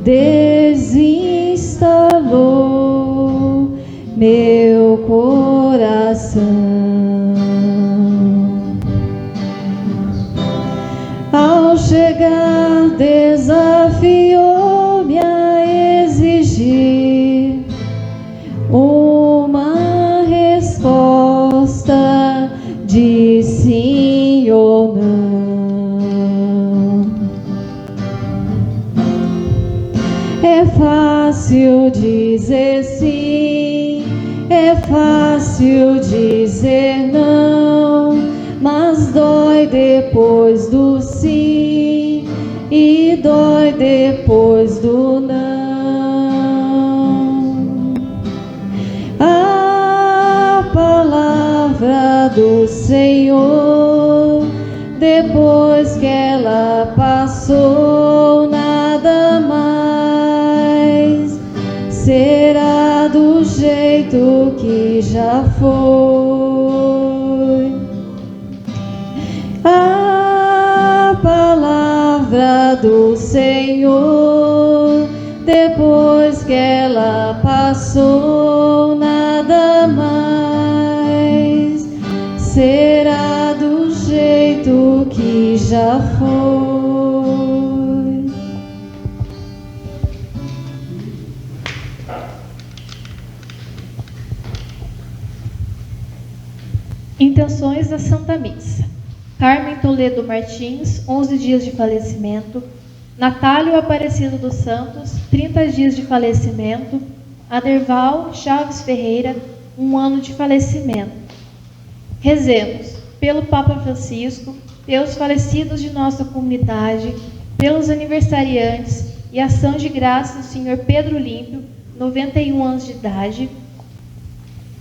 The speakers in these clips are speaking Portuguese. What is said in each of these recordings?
desinstalou meu coração. Ao chegar, desafiou-me a exigir uma resposta de sim ou não. É fácil dizer sim, é fácil dizer não, mas dói depois do sim e dói depois do não. A palavra do Senhor, depois que ela passou, nada mais será do jeito que já foi. A palavra do Senhor, depois que ela passou, nada mais será do jeito que já foi. Intenções da Santa Missa. Carmen Toledo Martins, 11 dias de falecimento. Natálio Aparecido dos Santos, 30 dias de falecimento. Aderval Chaves Ferreira, 1 ano de falecimento. Rezemos pelo Papa Francisco, pelos falecidos de nossa comunidade, pelos aniversariantes e ação de graça do Senhor Pedro Límpio, 91 anos de idade,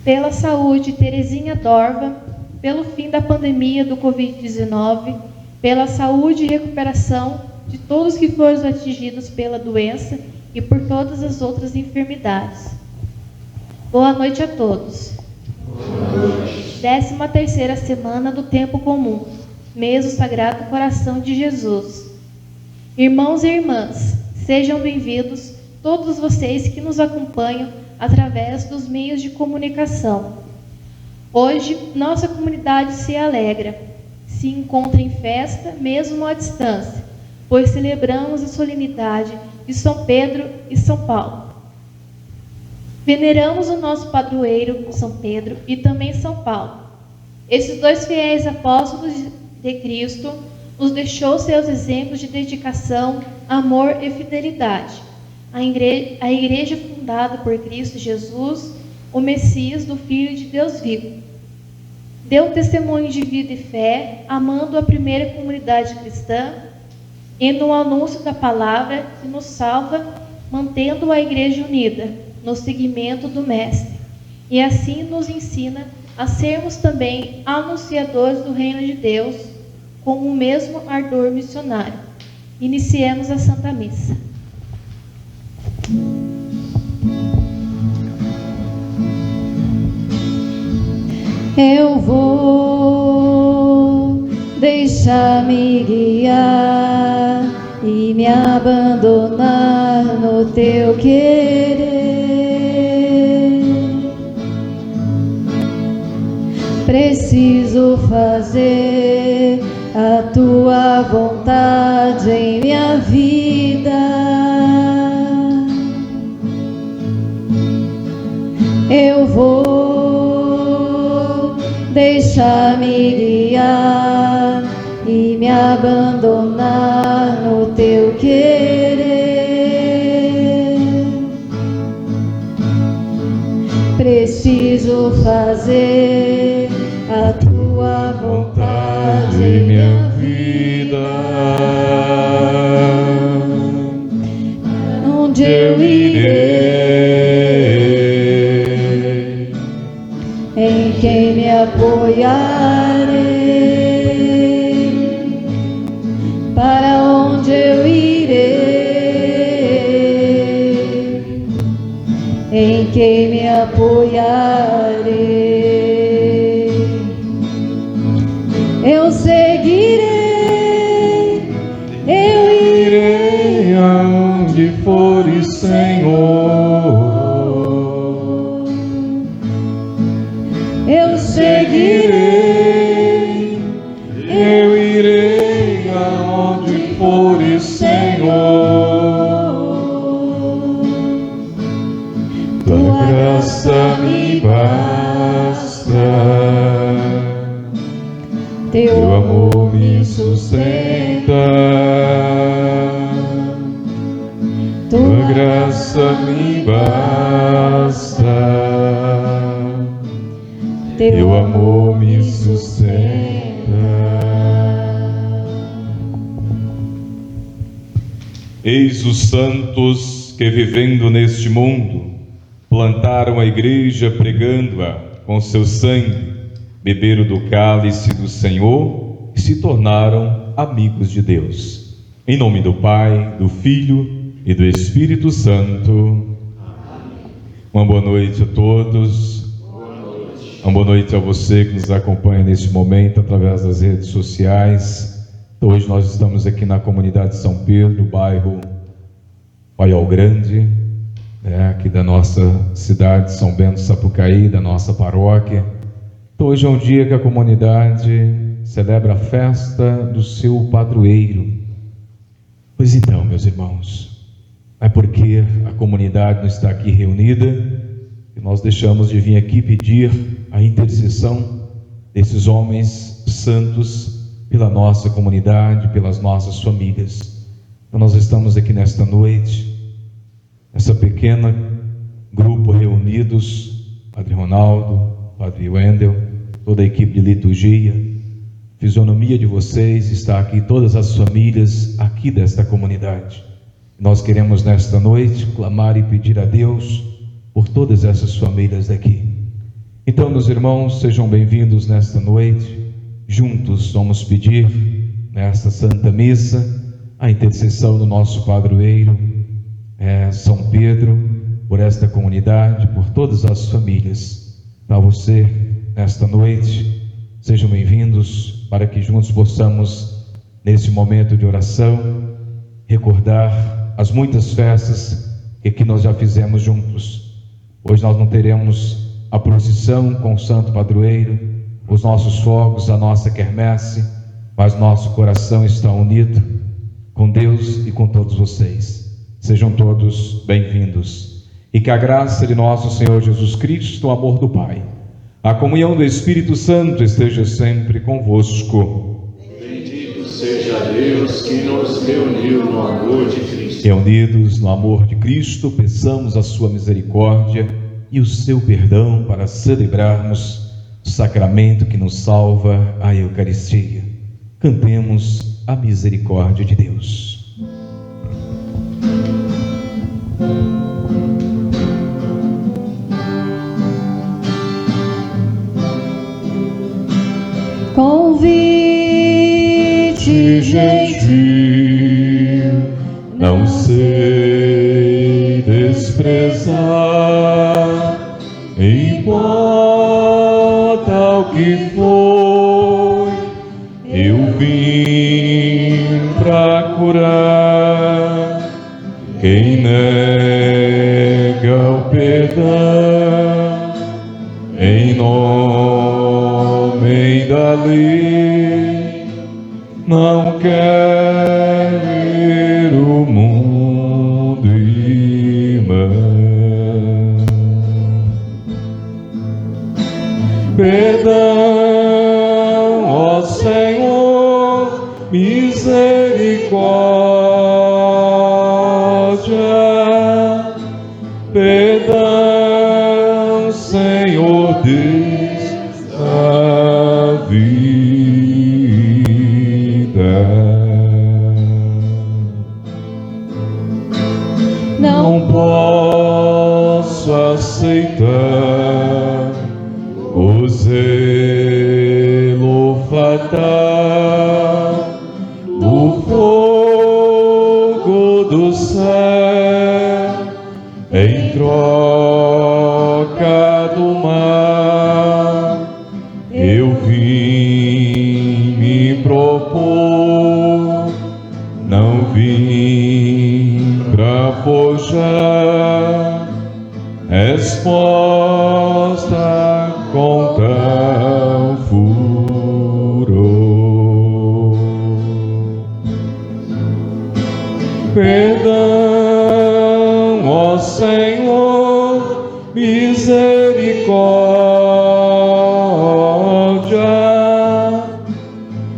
pela saúde de Terezinha Dorva, pelo fim da pandemia do Covid-19, pela saúde e recuperação de todos que foram atingidos pela doença e por todas as outras enfermidades. Boa noite a todos. Boa noite. 13ª semana do Tempo Comum, mês do Sagrado Coração de Jesus. Irmãos e irmãs, sejam bem-vindos todos vocês que nos acompanham através dos meios de comunicação. Hoje, nossa comunidade se alegra, se encontra em festa, mesmo à distância, pois celebramos a solenidade de São Pedro e São Paulo. Veneramos o nosso padroeiro, São Pedro, e também São Paulo. Esses dois fiéis apóstolos de Cristo nos deixou seus exemplos de dedicação, amor e fidelidade. A igreja fundada por Cristo Jesus, o Messias do Filho de Deus vivo. Deu testemunho de vida e fé, amando a primeira comunidade cristã e no anúncio da palavra que nos salva, mantendo a igreja unida no seguimento do Mestre. E assim nos ensina a sermos também anunciadores do reino de Deus com o mesmo ardor missionário. Iniciemos a Santa Missa. Eu vou deixar-me guiar e me abandonar no teu querer. Preciso fazer a tua vontade em minha vida. Eu vou deixar-me guiar e me abandonar no teu querer. Preciso fazer a tua vontade em minha vida. Onde eu irei, em quem me apoiarei, para onde eu irei, em quem me apoiarei. Eu seguirei, eu irei aonde onde fores, Senhor. Eu seguirei, Eu irei aonde fores, Senhor. Tua graça me basta, teu amor me sustenta. Tua graça me basta, teu amor me sustenta. Eis os santos que, vivendo neste mundo, plantaram a igreja pregando-a com seu sangue, beberam do cálice do Senhor e se tornaram amigos de Deus. Em nome do Pai, do Filho e do Espírito Santo. Uma boa noite a todos. Uma boa noite a você que nos acompanha neste momento através das redes sociais. Hoje nós estamos aqui na comunidade de São Pedro, bairro Paiol Grande, aqui da nossa cidade, São Bento Sapucaí, da nossa paróquia. Então, hoje é um dia que a comunidade celebra a festa do seu padroeiro. Pois então, meus irmãos, é porque a comunidade não está aqui reunida que nós deixamos de vir aqui pedir a intercessão desses homens santos pela nossa comunidade, pelas nossas famílias. Então, nós estamos aqui nesta noite, essa pequena grupo reunidos, Padre Ronaldo, Padre Wendel, toda a equipe de liturgia, fisionomia de vocês, está aqui, todas as famílias aqui desta comunidade. Nós queremos nesta noite clamar e pedir a Deus por todas essas famílias daqui. Então, meus irmãos, sejam bem-vindos nesta noite. Juntos vamos pedir nesta Santa Missa a intercessão do nosso padroeiro, São Pedro, por esta comunidade, por todas as famílias. Para você, nesta noite, sejam bem-vindos, para que juntos possamos, nesse momento de oração, recordar as muitas festas que nós já fizemos juntos. Hoje nós não teremos a procissão com o Santo Padroeiro, os nossos fogos, a nossa quermesse, mas nosso coração está unido com Deus e com todos vocês. Sejam todos bem-vindos. E que a graça de nosso Senhor Jesus Cristo, o amor do Pai, a comunhão do Espírito Santo esteja sempre convosco. Bendito seja Deus que nos reuniu no amor de Cristo. Reunidos no amor de Cristo, peçamos a sua misericórdia e o seu perdão para celebrarmos o sacramento que nos salva, a Eucaristia. Cantemos a misericórdia de Deus. Convite gentil, não sei desprezar, importa o que foi, eu vim pra curar quem nega o perdão, em nome da lei, não quer ver o mundo irmão. Perdão, ó Senhor, misericórdia. Perdão, Senhor Deus da vida. Não posso aceitar o zelo fatal, o fogo do céu em troca do mar. Eu vim me propor, não vim pra forjar exposta com tal furor. Perdão, ó Senhor, misericórdia.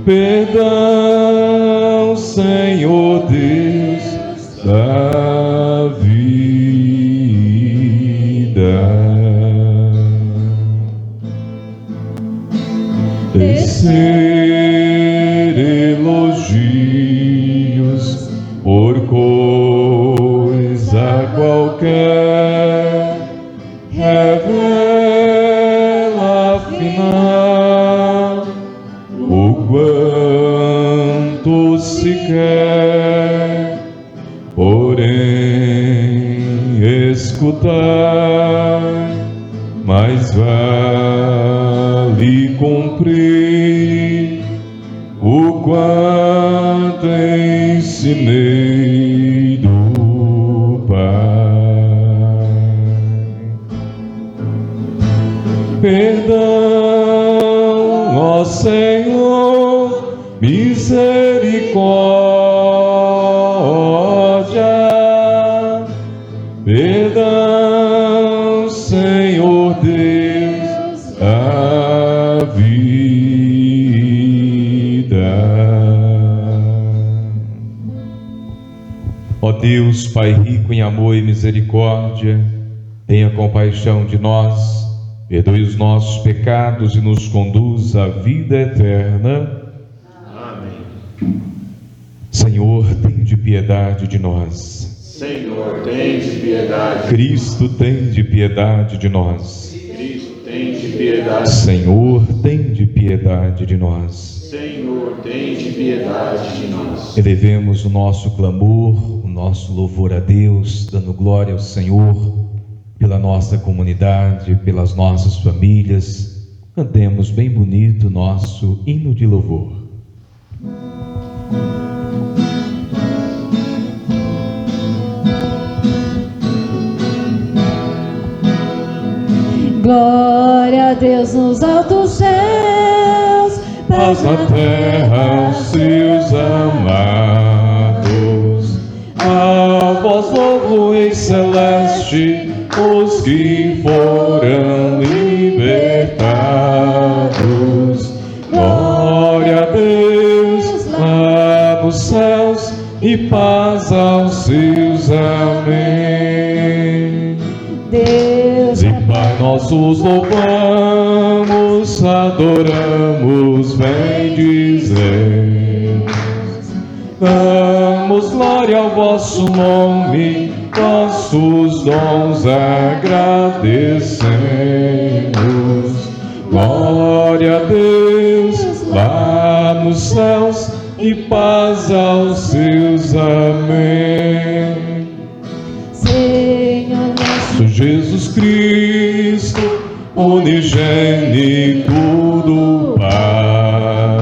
Perdão, Senhor Deus da vida. Tecer elogios por coisa qualquer revela afinal o quanto se quer, porém escutar mais vale cumprir o quanto ensinei do Pai. Perdão, ó Senhor, misericórdia. Perdão, Senhor Deus da vida. Ó Deus, Pai rico em amor e misericórdia, tenha compaixão de nós, perdoe os nossos pecados e nos conduz à vida eterna. Amém. Senhor, tende piedade de nós. Senhor, tende piedade. Cristo, tende piedade de nós. Cristo, tende piedade. Senhor, tende piedade de nós. Senhor, tende piedade de nós. Elevemos o nosso clamor, o nosso louvor a Deus, dando glória ao Senhor, pela nossa comunidade, pelas nossas famílias. Cantemos bem bonito o nosso hino de louvor. Glória a Deus nos altos céus, Paz na terra aos seus amados. A vós louvo em celeste os que foram libertados. Glória a Deus lá nos céus e paz aos seus. Amém. Deus E Pai, nós os louvamos, adoramos, bendizemos. Damos glória ao vosso nome, vossos dons agradecemos. Glória a Deus lá nos céus e paz aos seus. Amém. Senhor nosso Jesus Cristo, unigênito do Pai,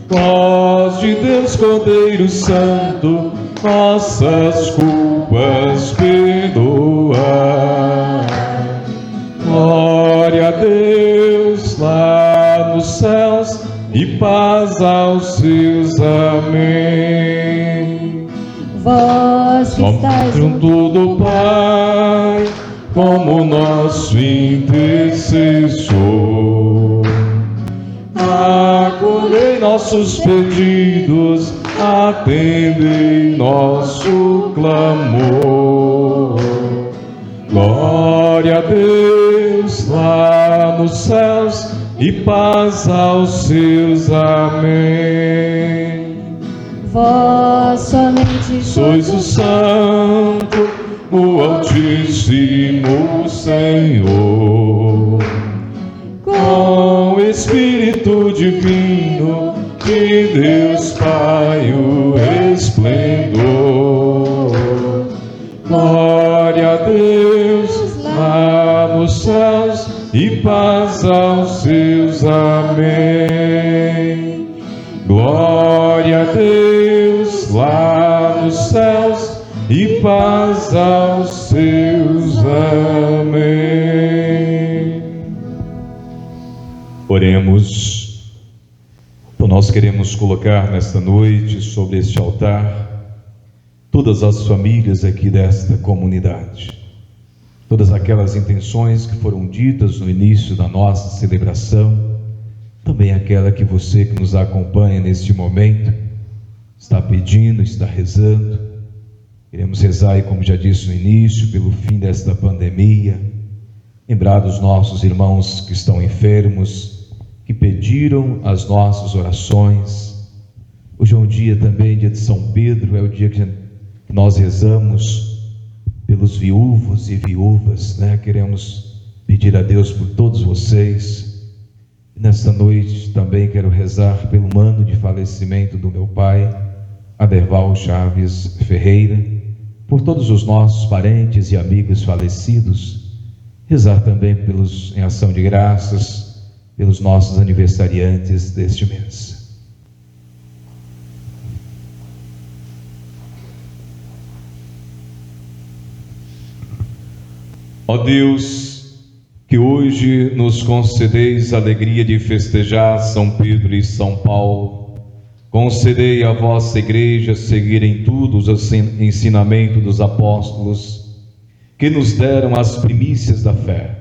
voz de Deus, Cordeiro Santo, nossas culpas perdoai. Glória a Deus lá nos céus e paz aos seus. Amém. vós que estáis junto do Pai, como nosso intercessor, acolhei nossos pedidos, atendei nosso clamor. Glória a Deus lá nos céus e paz aos seus. Amém. vós somente Sois o Santo, o Altíssimo Senhor, com o Espírito Divino de Deus Pai o esplendor. Glória a Deus lá nos céus e paz aos seus. Amém. Glória a Deus lá nos céus e paz aos seus. Amém. Oremos. Então nós queremos colocar nesta noite sobre este altar todas as famílias aqui desta comunidade, todas aquelas intenções que foram ditas no início da nossa celebração, também aquela que você que nos acompanha neste momento está pedindo, está rezando. Queremos rezar, e como já disse no início, pelo fim desta pandemia, lembrar dos nossos irmãos que estão enfermos, que pediram as nossas orações. Hoje é um dia também, dia de São Pedro, é o dia que nós rezamos pelos viúvos e viúvas, né? Queremos pedir a Deus por todos vocês. Nesta noite também quero rezar pelo ano de falecimento do meu pai, Aderval Chaves Ferreira, por todos os nossos parentes e amigos falecidos. Rezar também pelos, em ação de graças, pelos nossos aniversariantes deste mês. Ó Deus, que hoje nos concedeis a alegria de festejar São Pedro e São Paulo, concedei à vossa Igreja seguir em tudo os ensinamentos dos apóstolos, que nos deram as primícias da fé.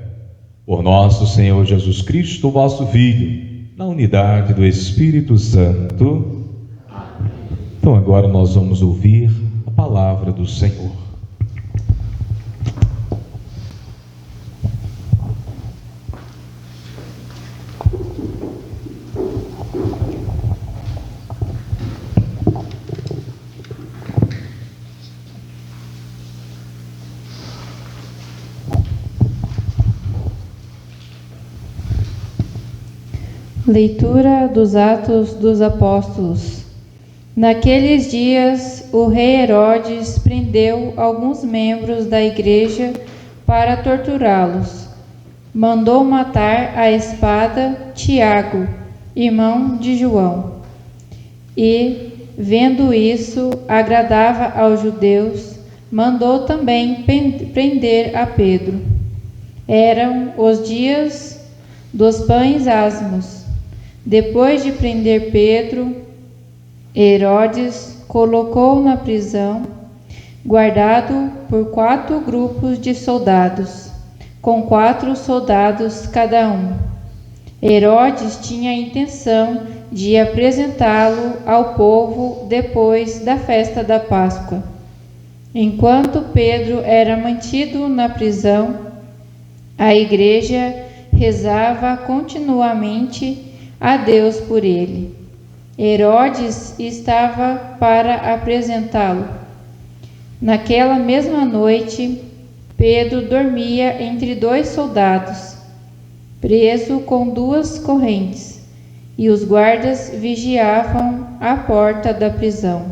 Por nosso Senhor Jesus Cristo, vosso Filho, na unidade do Espírito Santo. Então agora nós vamos ouvir a palavra do Senhor. Leitura dos Atos dos Apóstolos. Naqueles dias, o rei Herodes prendeu alguns membros da igreja para torturá-los. Mandou matar à espada Tiago, irmão de João. E, vendo isso, agradava aos judeus, mandou também prender a Pedro. Eram os dias dos pães asmos. Depois de prender Pedro, Herodes colocou na prisão, guardado por 4 grupos de soldados, com 4 soldados cada um. Herodes tinha a intenção de apresentá-lo ao povo depois da festa da Páscoa. Enquanto Pedro era mantido na prisão, a igreja rezava continuamente a Deus por ele. Herodes estava para apresentá-lo. Naquela mesma noite, Pedro dormia entre 2 soldados, preso com 2 correntes, e os guardas vigiavam a porta da prisão.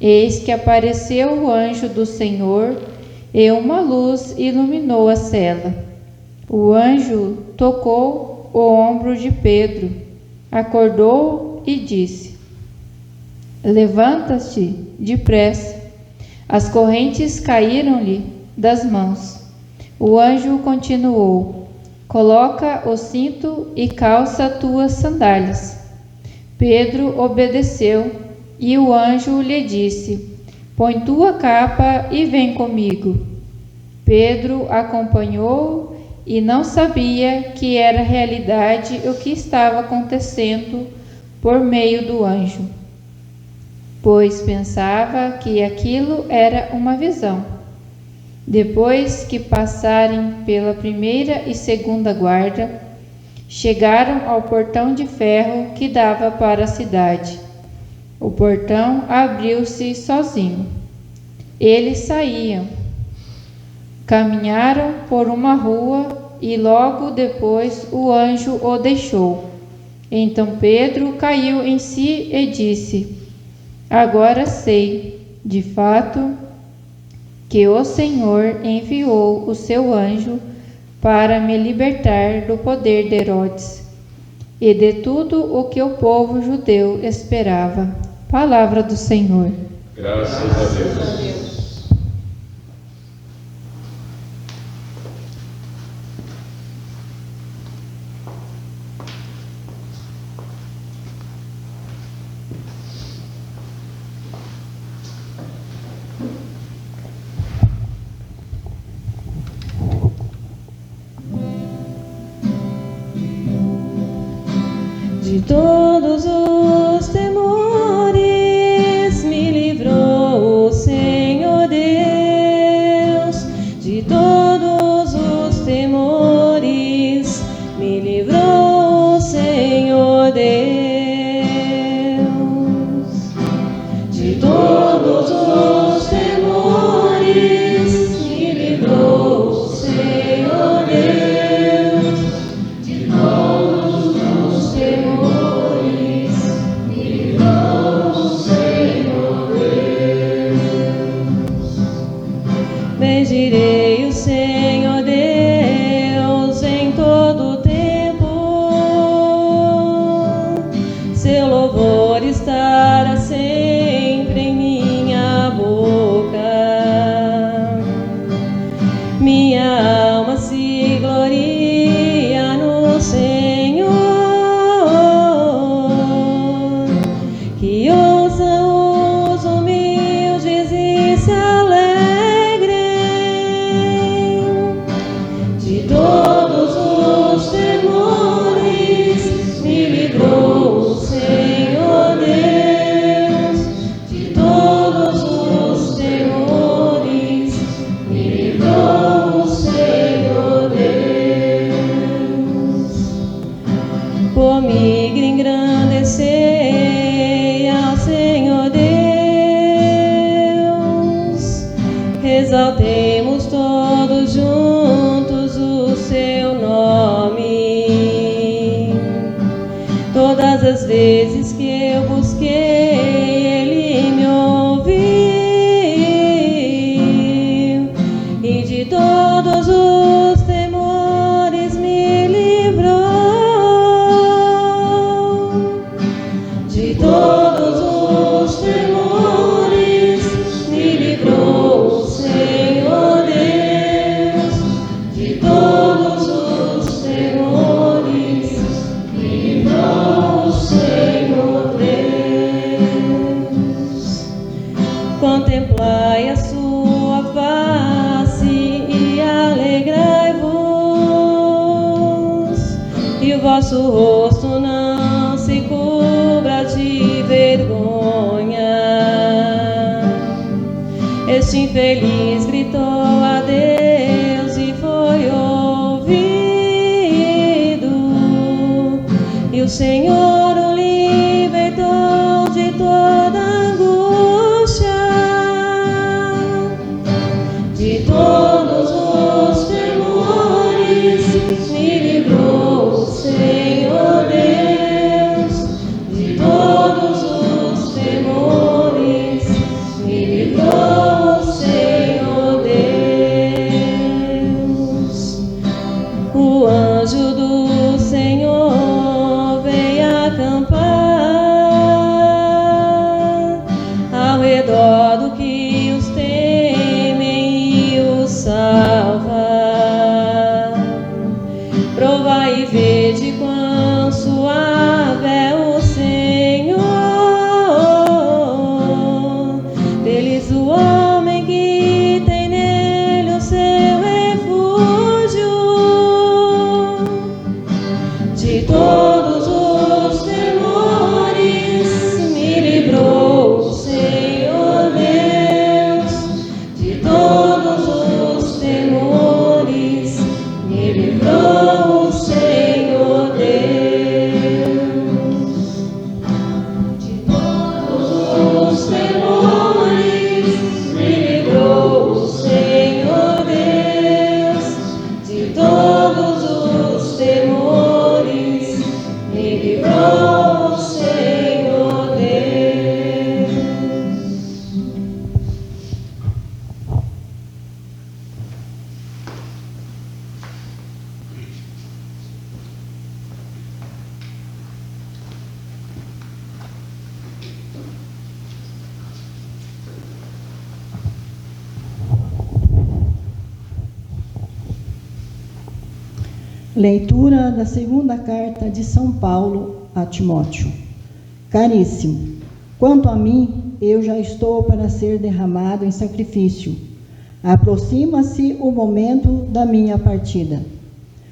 Eis que apareceu o anjo do Senhor, e uma luz iluminou a cela. O anjo tocou o ombro de Pedro, acordou e disse: Levanta-te depressa. As correntes caíram-lhe das mãos. O anjo continuou: Coloca o cinto e calça tuas sandálias. Pedro obedeceu, e o anjo lhe disse: Põe tua capa e vem comigo. Pedro acompanhou e não sabia que era realidade o que estava acontecendo por meio do anjo, pois pensava que aquilo era uma visão. Depois que passarem pela primeira e segunda guarda, chegaram ao portão de ferro que dava para a cidade. O portão abriu-se sozinho. Eles saíam. Caminharam por uma rua e logo depois o anjo o deixou. Então Pedro caiu em si e disse: Agora sei, de fato, que o Senhor enviou o seu anjo para me libertar do poder de Herodes e de tudo o que o povo judeu esperava. Palavra do Senhor. Graças a Deus. todos os temores me livrou o Senhor Deus. De todos os temores me livrou o Senhor Deus. De todos os temores me livrou o Senhor Deus. De todos os temores me livrou o Senhor Deus. Bendirei o Senhor Deus em todo o tempo, seu louvor estará sempre em minha boca. Minha alma se gloria no Senhor, que ouçam os humildes e se alegrem. De todos os temores me livrou o Senhor Deus. De todos os temores me livrou o Senhor Deus. Comigo engrandecei ao Senhor Deus, exaltemos todos juntos o seu nome. Todas as vezes que eu busquei, Ele me ouviu, e de todos os temores me livrou. De todos os temores me livrou o Senhor Deus. De todos os temores me livrou o Senhor Deus. Contemplai a sua face e alegrai-vos, e o vosso rosto não se cubra de vergonha. Este infeliz gritou a Deus e foi ouvido, e o Senhor o libertou de toda angústia. De todos os temores me livrou o Senhor Deus. De todos os temores me livrou o Senhor Deus. O anjo do Senhor vem acampar ao redor do que os temem e os salva. Provai e vede quão suave é o Senhor. Feliz o homem que tem nele o seu refúgio. De todos os temores me livrou o Senhor Deus. De todos os temores me livrou o Senhor Deus. De todos os temores me livrou o Senhor Deus. De todos os temores me livrou o Senhor Deus. Leitura da segunda carta de São Paulo a Timóteo. Caríssimo, quanto a mim, eu já estou para ser derramado em sacrifício. Aproxima-se o momento da minha partida.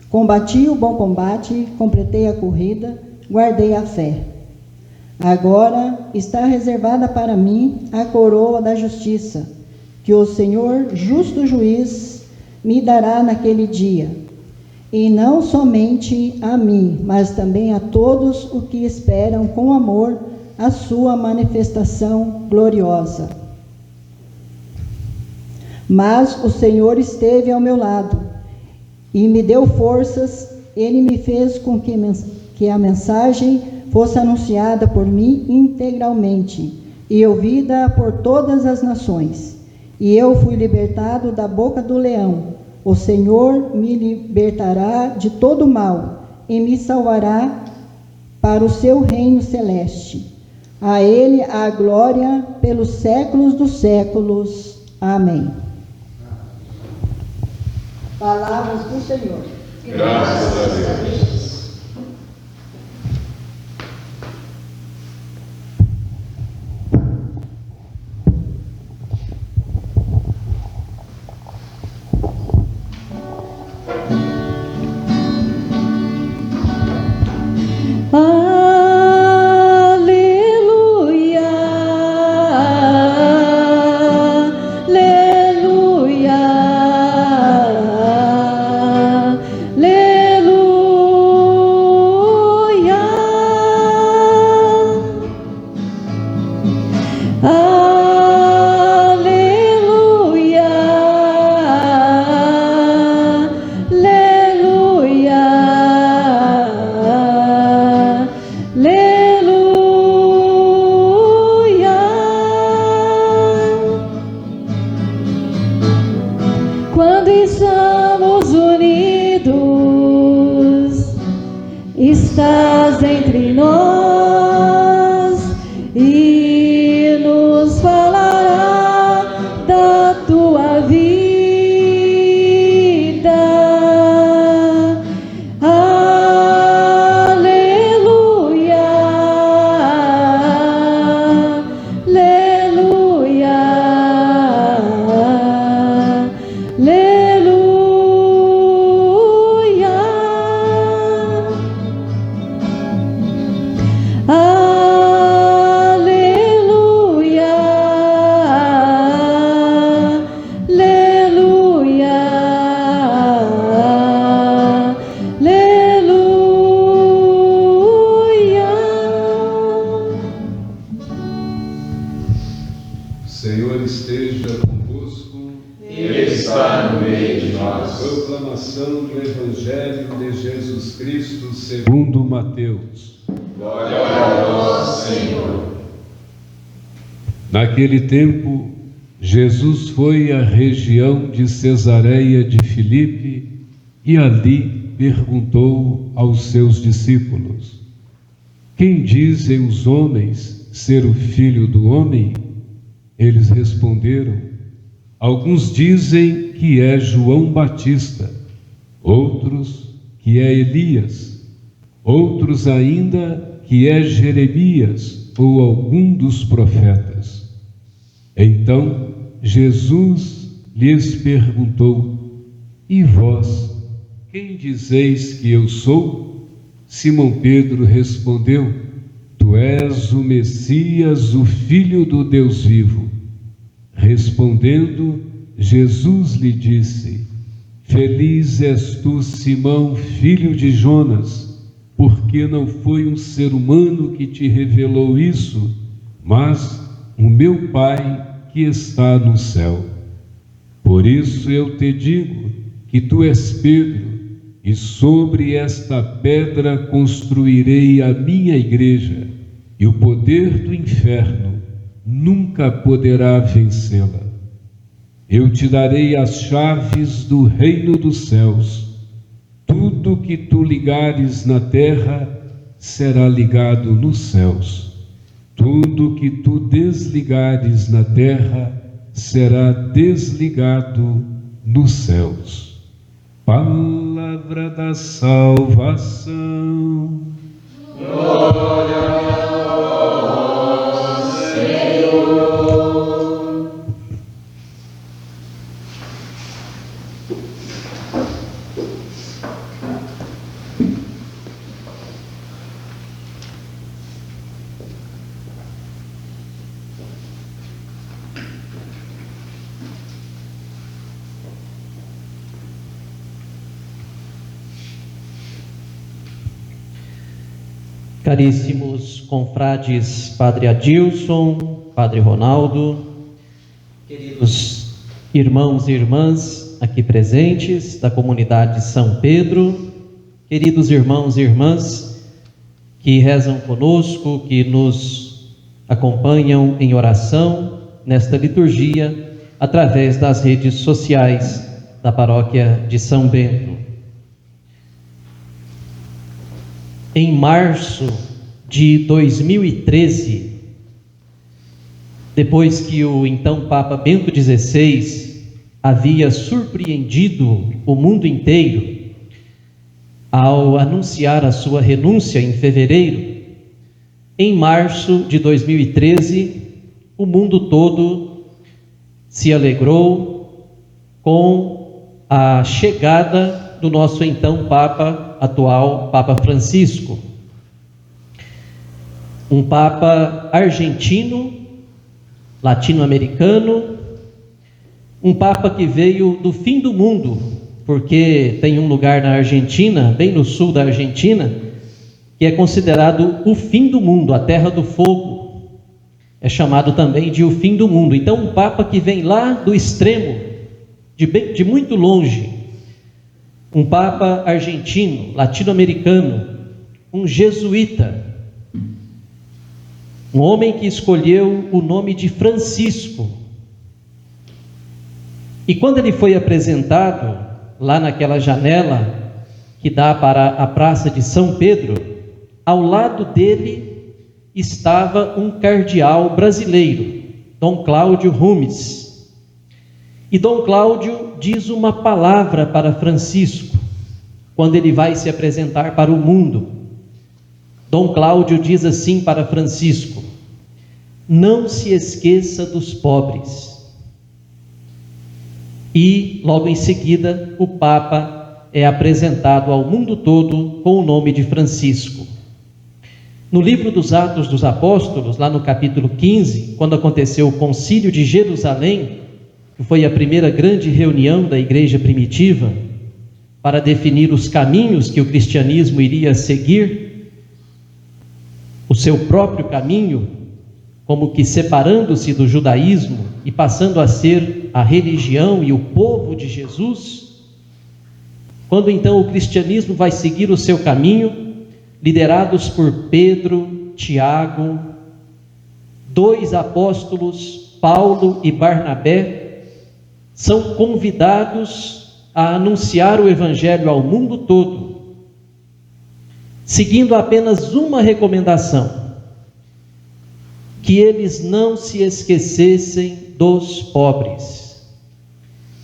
Combati o bom combate, completei a corrida, guardei a fé. Agora está reservada para mim a coroa da justiça, que o Senhor, justo juiz, me dará naquele dia. E não somente a mim, mas também a todos os que esperam com amor a sua manifestação gloriosa. Mas o Senhor esteve ao meu lado e me deu forças. Ele me fez com que a mensagem fosse anunciada por mim integralmente e ouvida por todas as nações. E eu fui libertado da boca do leão. O Senhor me libertará de todo mal e me salvará para o seu reino celeste. A Ele a glória pelos séculos dos séculos. Amém. Palavras do Senhor. Graças a Deus. Aleluia, aleluia, aleluia. Aleluia, aleluia, aleluia. Quando estamos unidos, estás entre nós e nos falará da tua vida. Aleluia, aleluia, aleluia. Aleluia, aleluia, aleluia. O Senhor esteja convosco. Ele está no meio de nós. Proclamação do Evangelho de Jesus Cristo segundo Mateus. Glória a nós, Senhor. Naquele tempo, Jesus foi à região de Cesareia de Filipe e ali perguntou aos seus discípulos: Quem dizem os homens ser o Filho do Homem? Eles responderam: Alguns dizem que é João Batista, outros que é Elias, outros ainda que é Jeremias ou algum dos profetas. Então Jesus lhes perguntou: E vós, quem dizeis que eu sou? Simão Pedro respondeu: Tu és o Messias, o Filho do Deus vivo. Respondendo, Jesus lhe disse: Feliz és tu, Simão, filho de Jonas, porque não foi um ser humano que te revelou isso, mas o meu Pai que está no céu. Por isso eu te digo que tu és Pedro, e sobre esta pedra construirei a minha igreja, e o poder do inferno nunca poderá vencê-la. Eu te darei as chaves do reino dos céus. Tudo que tu ligares na terra será ligado nos céus. Tudo que tu desligares na terra será desligado nos céus. Palavra da salvação. Glória a vós, Senhor. Caríssimos confrades Padre Adilson, Padre Ronaldo, queridos irmãos e irmãs aqui presentes da comunidade São Pedro, queridos irmãos e irmãs que rezam conosco, que nos acompanham em oração nesta liturgia através das redes sociais da paróquia de São Bento. Em março de 2013, depois que o então Papa Bento XVI havia surpreendido o mundo inteiro ao anunciar a sua renúncia em fevereiro, em março de 2013, o mundo todo se alegrou com a chegada do nosso então Papa atual, Papa Francisco, um Papa argentino, latino-americano, um Papa que veio do fim do mundo, porque tem um lugar na Argentina, bem no sul da Argentina, que é considerado o fim do mundo, a terra do fogo, é chamado também de o fim do mundo. Então um Papa que vem lá do extremo, de muito longe, um Papa argentino, latino-americano, um jesuíta, um homem que escolheu o nome de Francisco. E quando ele foi apresentado lá naquela janela que dá para a Praça de São Pedro, ao lado dele estava um cardeal brasileiro, Dom Cláudio Rumes. E Dom Cláudio diz uma palavra para Francisco, quando ele vai se apresentar para o mundo. Dom Cláudio diz assim para Francisco: não se esqueça dos pobres. E logo em seguida o Papa é apresentado ao mundo todo com o nome de Francisco. No livro dos Atos dos Apóstolos, lá no capítulo 15, quando aconteceu o concílio de Jerusalém, que foi a primeira grande reunião da igreja primitiva para definir os caminhos que o cristianismo iria seguir, o seu próprio caminho, como que separando-se do judaísmo e passando a ser a religião e o povo de Jesus. Quando então o cristianismo vai seguir o seu caminho, liderados por Pedro, Tiago, dois apóstolos, Paulo e Barnabé, são convidados a anunciar o Evangelho ao mundo todo, seguindo apenas uma recomendação: que eles não se esquecessem dos pobres.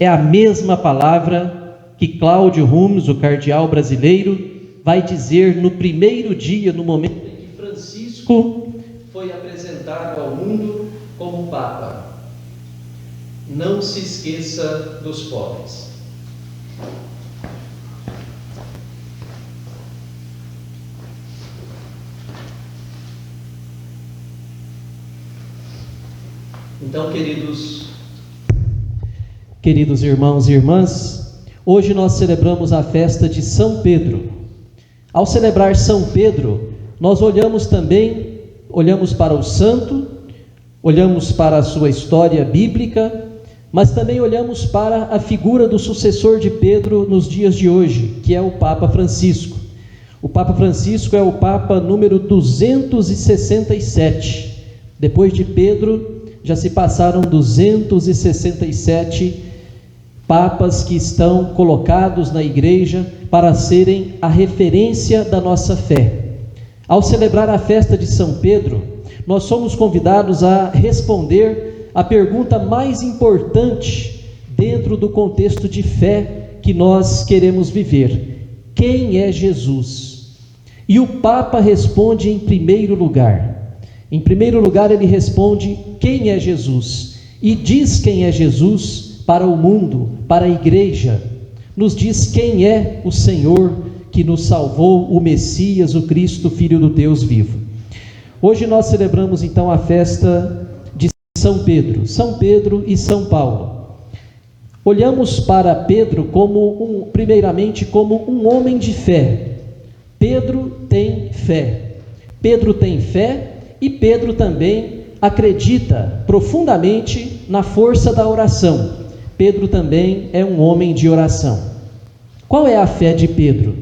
É a mesma palavra que Cláudio Rumes, o cardeal brasileiro, vai dizer no primeiro dia, no momento em que Francisco foi apresentado ao mundo como Papa. Não se esqueça dos pobres. Então, queridos irmãos e irmãs, hoje nós celebramos a festa de São Pedro. Ao celebrar São Pedro, nós olhamos para o santo, olhamos para a sua história bíblica, mas também olhamos para a figura do sucessor de Pedro nos dias de hoje, que é o Papa Francisco. O Papa Francisco é o Papa número 267. Depois de Pedro, já se passaram 267 papas que estão colocados na igreja para serem a referência da nossa fé. Ao celebrar a festa de São Pedro, nós somos convidados a responder a pergunta mais importante dentro do contexto de fé que nós queremos viver: quem é Jesus? E o Papa responde em primeiro lugar. Em primeiro lugar, ele responde quem é Jesus, e diz quem é Jesus para o mundo, para a igreja. Nos diz quem é o Senhor que nos salvou, o Messias, o Cristo, Filho do Deus vivo. Hoje nós celebramos então a festa de São Pedro e São Paulo. Olhamos para Pedro primeiramente como um homem de fé. Pedro tem fé. Pedro tem fé e Pedro também acredita profundamente na força da oração. Pedro também é um homem de oração. Qual é a fé de Pedro?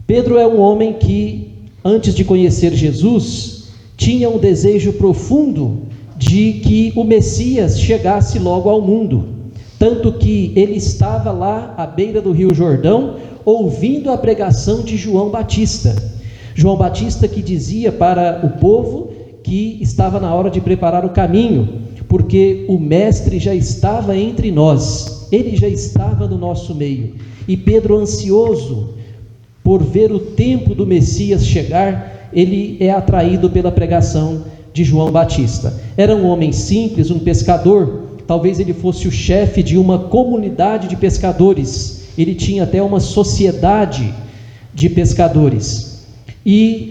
Pedro é um homem que, antes de conhecer Jesus, tinha um desejo profundo de que o Messias chegasse logo ao mundo. Tanto que ele estava lá à beira do Rio Jordão, ouvindo a pregação de João Batista. João Batista que dizia para o povo que estava na hora de preparar o caminho, porque o Mestre já estava entre nós, ele já estava no nosso meio. E Pedro, ansioso por ver o tempo do Messias chegar, ele é atraído pela pregação de João Batista. Era um homem simples, um pescador, talvez ele fosse o chefe de uma comunidade de pescadores, ele tinha até uma sociedade de pescadores,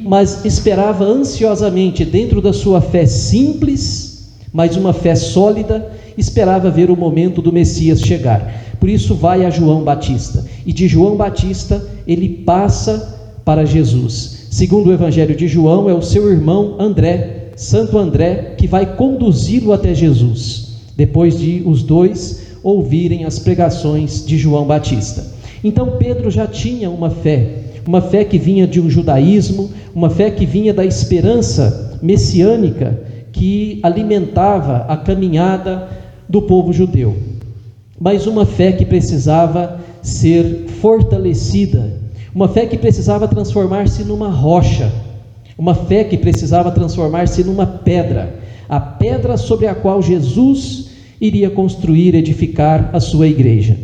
mas esperava ansiosamente, dentro da sua fé simples, mas uma fé sólida, esperava ver o momento do Messias chegar. Por isso vai a João Batista, e de João Batista ele passa para Jesus. Segundo o Evangelho de João, é o seu irmão André, Santo André, que vai conduzi-lo até Jesus, depois de os dois ouvirem as pregações de João Batista. Então Pedro já tinha uma fé que vinha de um judaísmo, uma fé que vinha da esperança messiânica que alimentava a caminhada do povo judeu, mas uma fé que precisava ser fortalecida, uma fé que precisava transformar-se numa rocha, uma fé que precisava transformar-se numa pedra, a pedra sobre a qual Jesus iria construir, edificar a sua igreja.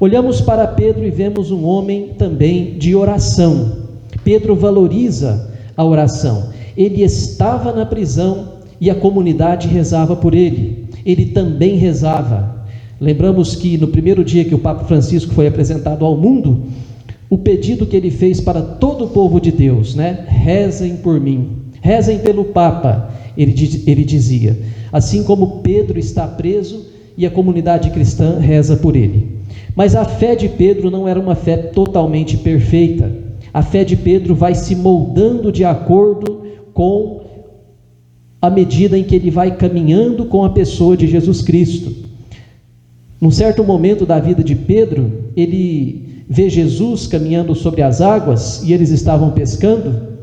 Olhamos para Pedro e vemos um homem também de oração. Pedro valoriza a oração. Ele estava na prisão e a comunidade rezava por ele. Ele também rezava. Lembramos que no primeiro dia que o Papa Francisco foi apresentado ao mundo, o pedido que ele fez para todo o povo de Deus, rezem por mim, rezem pelo Papa, ele dizia, assim como Pedro está preso e a comunidade cristã reza por ele. Mas a fé de Pedro não era uma fé totalmente perfeita. A fé de Pedro vai se moldando de acordo com a medida em que ele vai caminhando com a pessoa de Jesus Cristo. Num certo momento da vida de Pedro, ele vê Jesus caminhando sobre as águas e eles estavam pescando,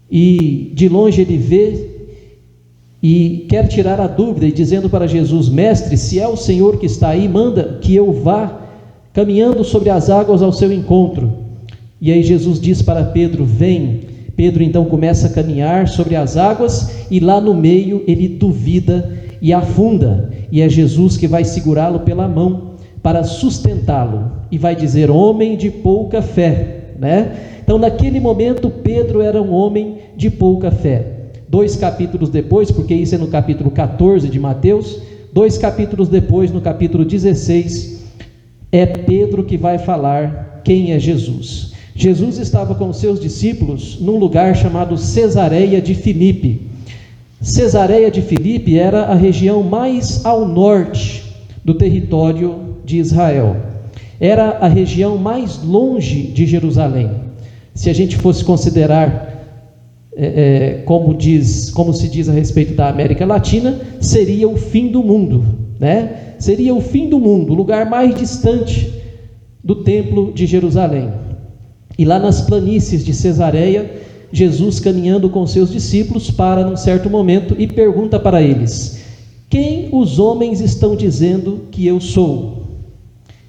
e de longe ele vê e quer tirar a dúvida, e dizendo para Jesus: mestre, se é o Senhor que está aí, manda que eu vá caminhando sobre as águas ao seu encontro. E aí Jesus diz para Pedro: vem. Pedro então começa a caminhar sobre as águas, e lá no meio ele duvida e afunda, e é Jesus que vai segurá-lo pela mão para sustentá-lo, e vai dizer: homem de pouca fé, Então naquele momento Pedro era um homem de pouca fé. 2 capítulos depois, porque isso é no capítulo 14 de Mateus, 2 capítulos depois, no capítulo 16, é Pedro que vai falar quem é Jesus. Jesus estava com seus discípulos num lugar chamado Cesareia de Filipe. Cesareia de Filipe era a região mais ao norte do território de Israel. Era a região mais longe de Jerusalém. Se a gente fosse considerar como se diz a respeito da América Latina, seria o fim do mundo, Seria o fim do mundo, o lugar mais distante do templo de Jerusalém. E lá nas planícies de Cesareia, Jesus, caminhando com seus discípulos, para num certo momento e pergunta para eles: quem os homens estão dizendo que eu sou?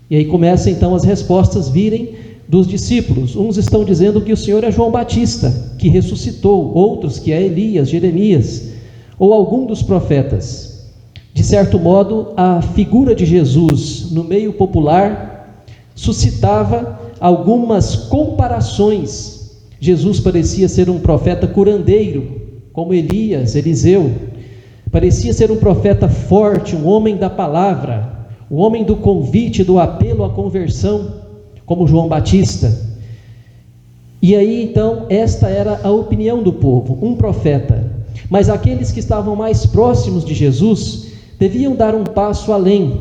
E aí começam então as respostas virem dos discípulos. Uns estão dizendo que o Senhor é João Batista, que ressuscitou, outros que é Elias, Jeremias, ou algum dos profetas. De certo modo, a figura de Jesus no meio popular suscitava algumas comparações. Jesus parecia ser um profeta curandeiro, como Elias, Eliseu. Parecia ser um profeta forte, um homem da palavra, um homem do convite, do apelo à conversão, como João Batista. E aí então, esta era a opinião do povo, um profeta. Mas aqueles que estavam mais próximos de Jesus deviam dar um passo além,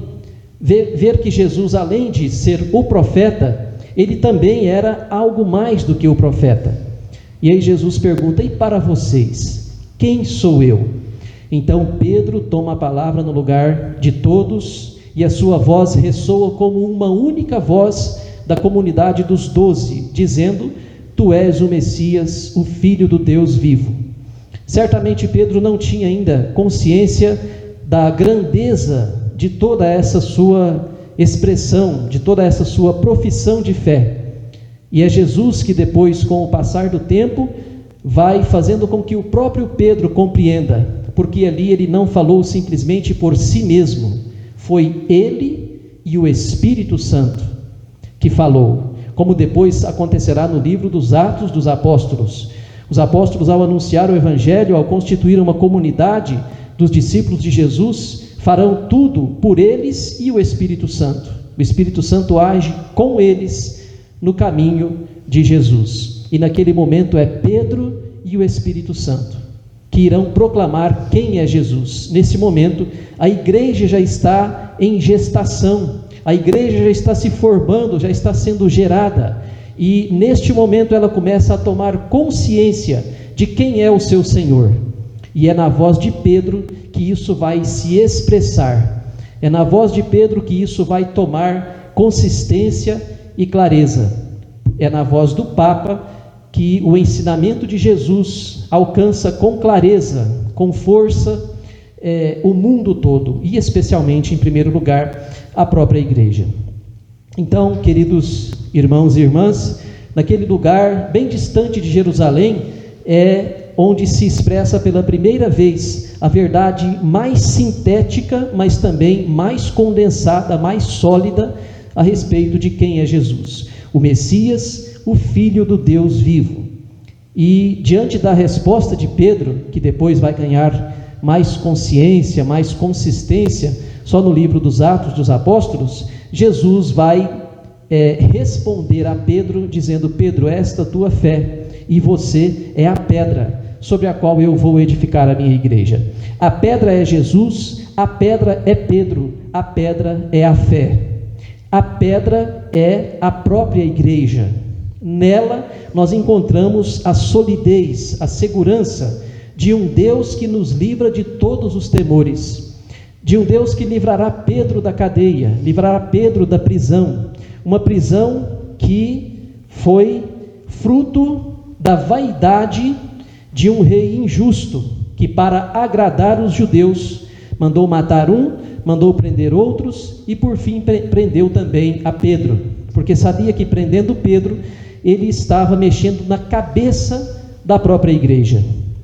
ver que Jesus, além de ser o profeta, ele também era algo mais do que o profeta. E aí Jesus pergunta: e para vocês, quem sou eu? Então Pedro toma a palavra no lugar de todos, e a sua voz ressoa como uma única voz da comunidade dos 12, dizendo: tu és o Messias, o Filho do Deus vivo. Certamente Pedro não tinha ainda consciência da grandeza de toda essa sua expressão, de toda essa sua profissão de fé. E é Jesus que depois, com o passar do tempo, vai fazendo com que o próprio Pedro compreenda, porque ali ele não falou simplesmente por si mesmo, foi ele e o Espírito Santo que falou, como depois acontecerá no livro dos Atos dos Apóstolos. Os apóstolos, ao anunciar o Evangelho, ao constituir uma comunidade dos discípulos de Jesus, farão tudo por eles e o Espírito Santo. O Espírito Santo age com eles no caminho de Jesus. E naquele momento é Pedro e o Espírito Santo que irão proclamar quem é Jesus. Nesse momento, a igreja já está em gestação, a igreja já está se formando, já está sendo gerada. E neste momento ela começa a tomar consciência de quem é o seu Senhor. E é na voz de Pedro que isso vai se expressar. É na voz de Pedro que isso vai tomar consistência e clareza. É na voz do Papa que o ensinamento de Jesus alcança com clareza, com força, o mundo todo, e especialmente, em primeiro lugar, a própria igreja. Então, queridos irmãos e irmãs, naquele lugar bem distante de Jerusalém, é onde se expressa pela primeira vez a verdade mais sintética, mas também mais condensada, mais sólida a respeito de quem é Jesus, o Messias, o Filho do Deus vivo. E diante da resposta de Pedro, que depois vai ganhar mais consciência, mais consistência, só no livro dos Atos dos Apóstolos, Jesus vai responder a Pedro, dizendo: Pedro, esta tua fé, e você é a pedra sobre a qual eu vou edificar a minha igreja. A pedra é Jesus, a pedra é Pedro, a pedra é a fé. A pedra é a própria igreja. Nela nós encontramos a solidez, a segurança de um Deus que nos livra de todos os temores, de um Deus que livrará Pedro da cadeia, livrará Pedro da prisão, uma prisão que foi fruto da vaidade de um rei injusto, que para agradar os judeus mandou matar um, mandou prender outros e por fim prendeu também a Pedro, porque sabia que prendendo Pedro ele estava mexendo na cabeça da própria igreja.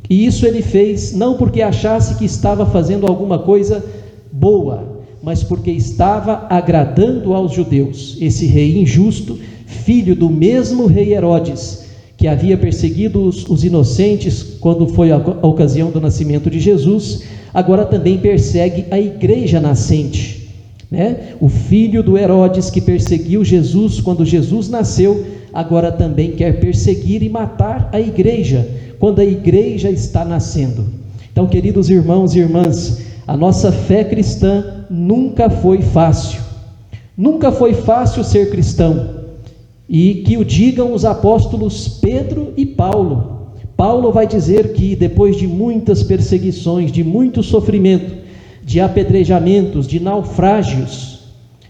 E isso ele fez não porque achasse que estava fazendo alguma coisa boa, mas porque estava agradando aos judeus. Esse rei injusto, filho do mesmo rei Herodes, que havia perseguido os inocentes quando foi a ocasião do nascimento de Jesus, agora também persegue a igreja nascente, né? O filho do Herodes que perseguiu Jesus quando Jesus nasceu, agora também quer perseguir e matar a igreja, quando a igreja está nascendo. Então, queridos irmãos e irmãs, a nossa fé cristã nunca foi fácil. Nunca foi fácil ser cristão. E que o digam os apóstolos Pedro e Paulo. Paulo vai dizer que depois de muitas perseguições, de muito sofrimento, de apedrejamentos, de naufrágios,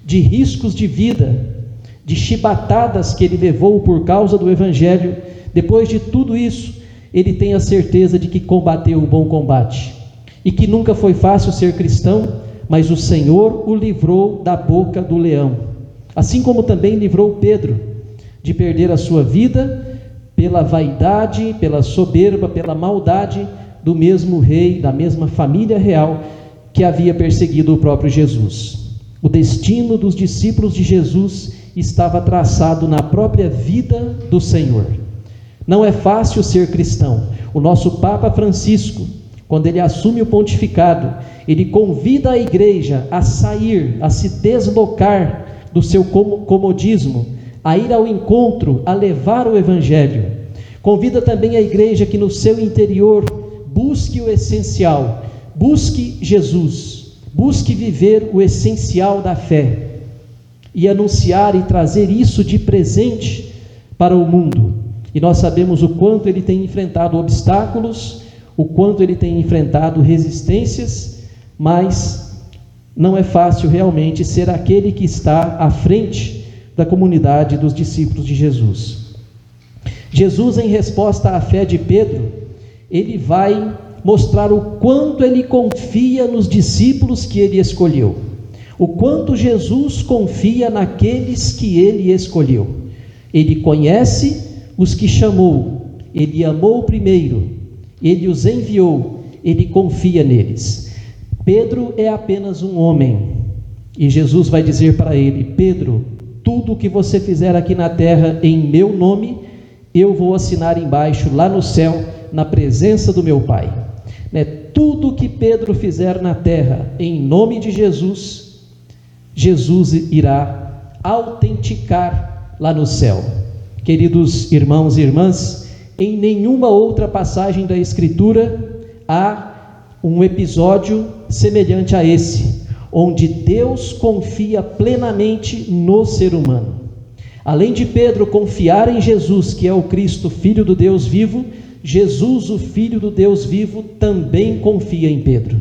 de riscos de vida, de chibatadas que ele levou por causa do Evangelho, depois de tudo isso, ele tem a certeza de que combateu o bom combate, e que nunca foi fácil ser cristão, mas o Senhor o livrou da boca do leão, assim como também livrou Pedro de perder a sua vida pela vaidade, pela soberba, pela maldade do mesmo rei, da mesma família real que havia perseguido o próprio Jesus. O destino dos discípulos de Jesus estava traçado na própria vida do Senhor. Não é fácil ser cristão. O nosso Papa Francisco, quando ele assume o pontificado, ele convida a igreja a sair, a se deslocar do seu comodismo, a ir ao encontro, a levar o Evangelho. Convida também a igreja que no seu interior busque o essencial, busque Jesus, busque viver o essencial da fé e anunciar e trazer isso de presente para o mundo. E nós sabemos o quanto ele tem enfrentado obstáculos, o quanto ele tem enfrentado resistências, mas não é fácil realmente ser aquele que está à frente da comunidade dos discípulos de Jesus. Jesus, em resposta à fé de Pedro, ele vai mostrar o quanto ele confia nos discípulos que ele escolheu, o quanto Jesus confia naqueles que ele escolheu. Ele conhece os que chamou, ele amou primeiro, ele os enviou, ele confia neles. Pedro é apenas um homem, e Jesus vai dizer para ele: Pedro, tudo o que você fizer aqui na terra em meu nome, eu vou assinar embaixo lá no céu, na presença do meu Pai. Tudo que Pedro fizer na terra em nome de Jesus, Jesus irá autenticar lá no céu. Queridos irmãos e irmãs, em nenhuma outra passagem da Escritura há um episódio semelhante a esse, onde Deus confia plenamente no ser humano. Além de Pedro confiar em Jesus, que é o Cristo, Filho do Deus vivo, Jesus, o Filho do Deus vivo, também confia em Pedro.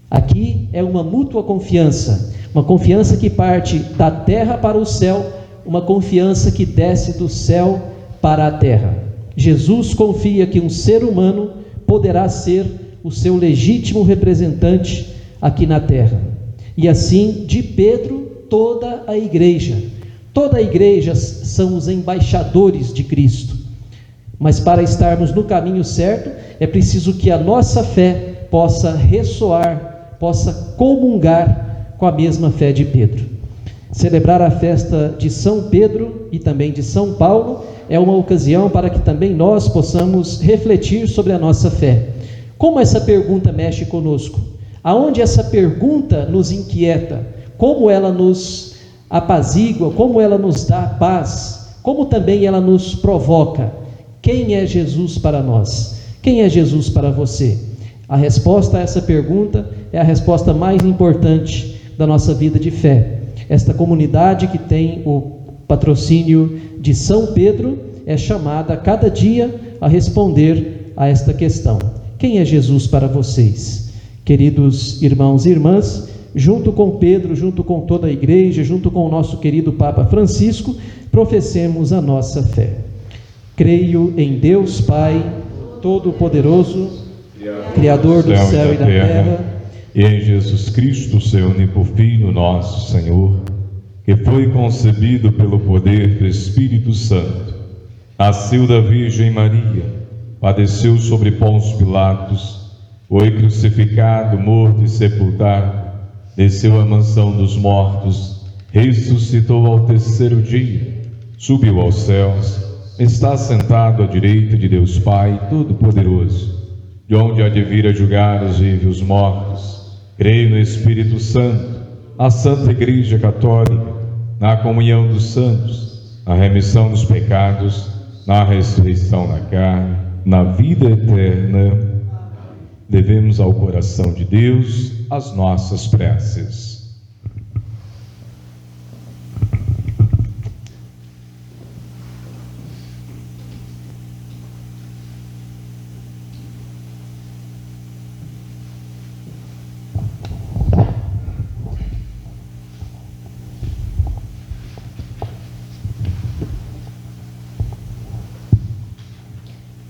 Aqui é uma mútua confiança, uma confiança que parte da terra para o céu, uma confiança que desce do céu para a terra. Jesus confia que um ser humano poderá ser o seu legítimo representante aqui na terra. E assim, de Pedro, toda a igreja são os embaixadores de Cristo. Mas para estarmos no caminho certo, é preciso que a nossa fé possa ressoar, possa comungar com a mesma fé de Pedro. Celebrar a festa de São Pedro e também de São Paulo é uma ocasião para que também nós possamos refletir sobre a nossa fé. Como essa pergunta mexe conosco? Aonde essa pergunta nos inquieta? Como ela nos apazigua? Como ela nos dá paz? Como também ela nos provoca? Quem é Jesus para nós? Quem é Jesus para você? A resposta a essa pergunta é a resposta mais importante da nossa vida de fé. Esta comunidade que tem o patrocínio de São Pedro é chamada a cada dia a responder a esta questão: quem é Jesus para vocês? Queridos irmãos e irmãs, junto com Pedro, junto com toda a igreja, junto com o nosso querido Papa Francisco, professemos a nossa fé. Creio em Deus Pai Todo-Poderoso, Criador do céu e da terra, e em Jesus Cristo, seu único Filho, nosso Senhor, que foi concebido pelo poder do Espírito Santo, nasceu da Virgem Maria, padeceu sobre Pôncio Pilatos, foi crucificado, morto e sepultado, desceu à mansão dos mortos, ressuscitou ao terceiro dia, subiu aos céus, está sentado à direita de Deus Pai Todo-Poderoso, de onde há de vir a julgar os vivos e os mortos. Creio no Espírito Santo, na Santa Igreja Católica, na comunhão dos santos, na remissão dos pecados, na ressurreição da carne, na vida eterna. Devemos ao coração de Deus as nossas preces.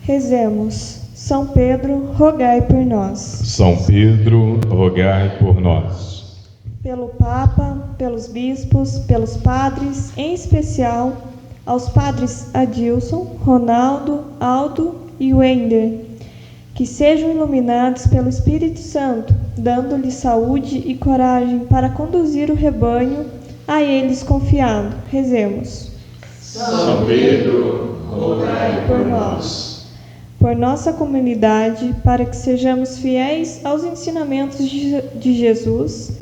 Rezemos. São Pedro, rogai por nós. São Pedro, rogai por nós. Pelo Papa, pelos bispos, pelos padres, em especial aos padres Adilson, Ronaldo, Aldo e Wender, que sejam iluminados pelo Espírito Santo, dando-lhes saúde e coragem para conduzir o rebanho a eles confiado. Rezemos. São Pedro, rogai por nós. Por nossa comunidade, para que sejamos fiéis aos ensinamentos de Jesus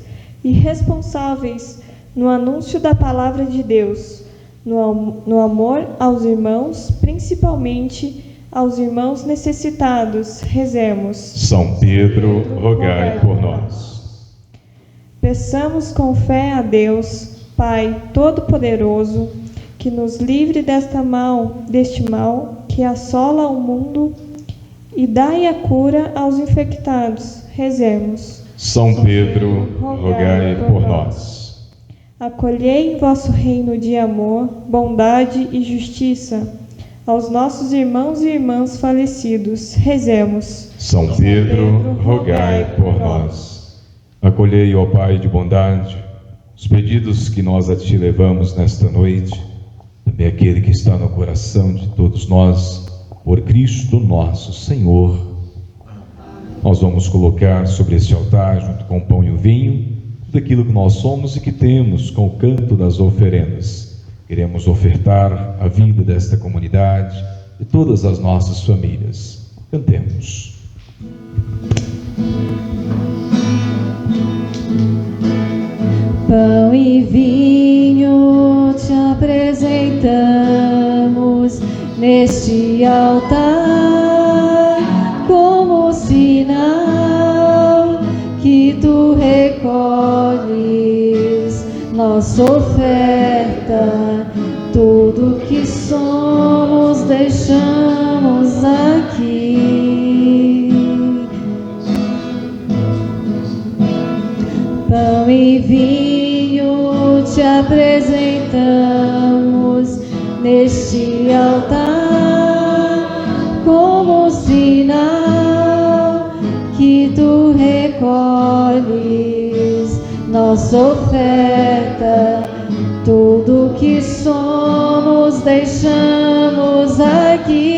e responsáveis no anúncio da palavra de Deus, no amor aos irmãos, principalmente aos irmãos necessitados. Rezemos. São Pedro, rogai por nós. Peçamos com fé a Deus, Pai Todo-Poderoso, que nos livre deste mal que assola o mundo e dai a cura aos infectados. Rezemos. São Pedro, rogai por nós. Acolhei em vosso reino de amor, bondade e justiça aos nossos irmãos e irmãs falecidos. Rezemos. São Pedro, rogai por nós. Acolhei, ó Pai de bondade, os pedidos que nós a Ti levamos nesta noite, também aquele que está no coração de todos nós, por Cristo nosso Senhor. Nós vamos colocar sobre este altar, junto com o pão e o vinho, tudo aquilo que nós somos e que temos com o canto das oferendas. Queremos ofertar a vida desta comunidade, de todas as nossas famílias. Cantemos. Pão e vinho te apresentamos neste altar, como sinal que tu recolhes nossa oferta. Tudo que somos deixamos aqui. Pão e vinho te apresentamos neste altar, como sinal que tu recolhes nossa oferta. Tudo que somos deixamos aqui.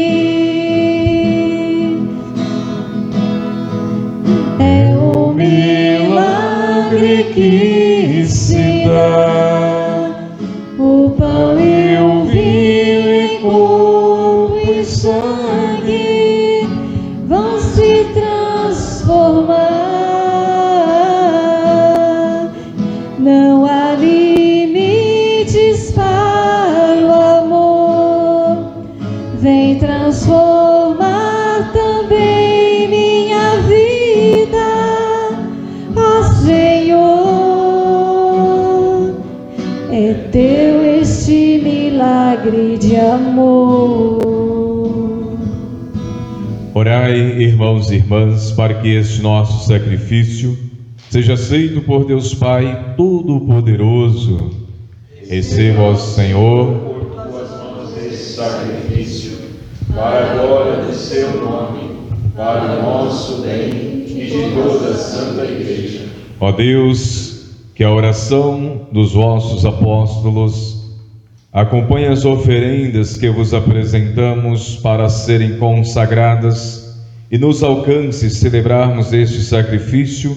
É um milagre que se dá, o pão e o vinho em corpo e sangue vão se transformar. Não há limites para o amor, vem transformar também minha vida, ó Senhor. É teu este milagre de amor. Orai, irmãos e irmãs, para que este nosso sacrifício seja aceito por Deus Pai Todo-Poderoso. Receba, ó Senhor, por tuas mãos este sacrifício, para a glória do seu nome, para o nosso bem e de toda a Santa Igreja. ó Deus, que a oração dos vossos apóstolos acompanhe as oferendas que vos apresentamos para serem consagradas e nos alcance celebrarmos este sacrifício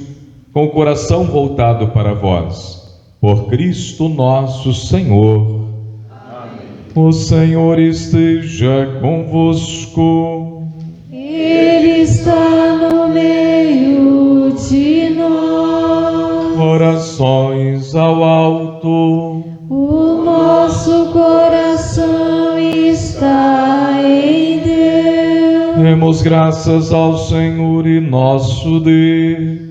com o coração voltado para vós. Por Cristo nosso Senhor. Amém. O Senhor esteja convosco. Ele está no meio de nós. Orações ao alto. O nosso coração está em Deus. Demos graças ao Senhor e nosso Deus.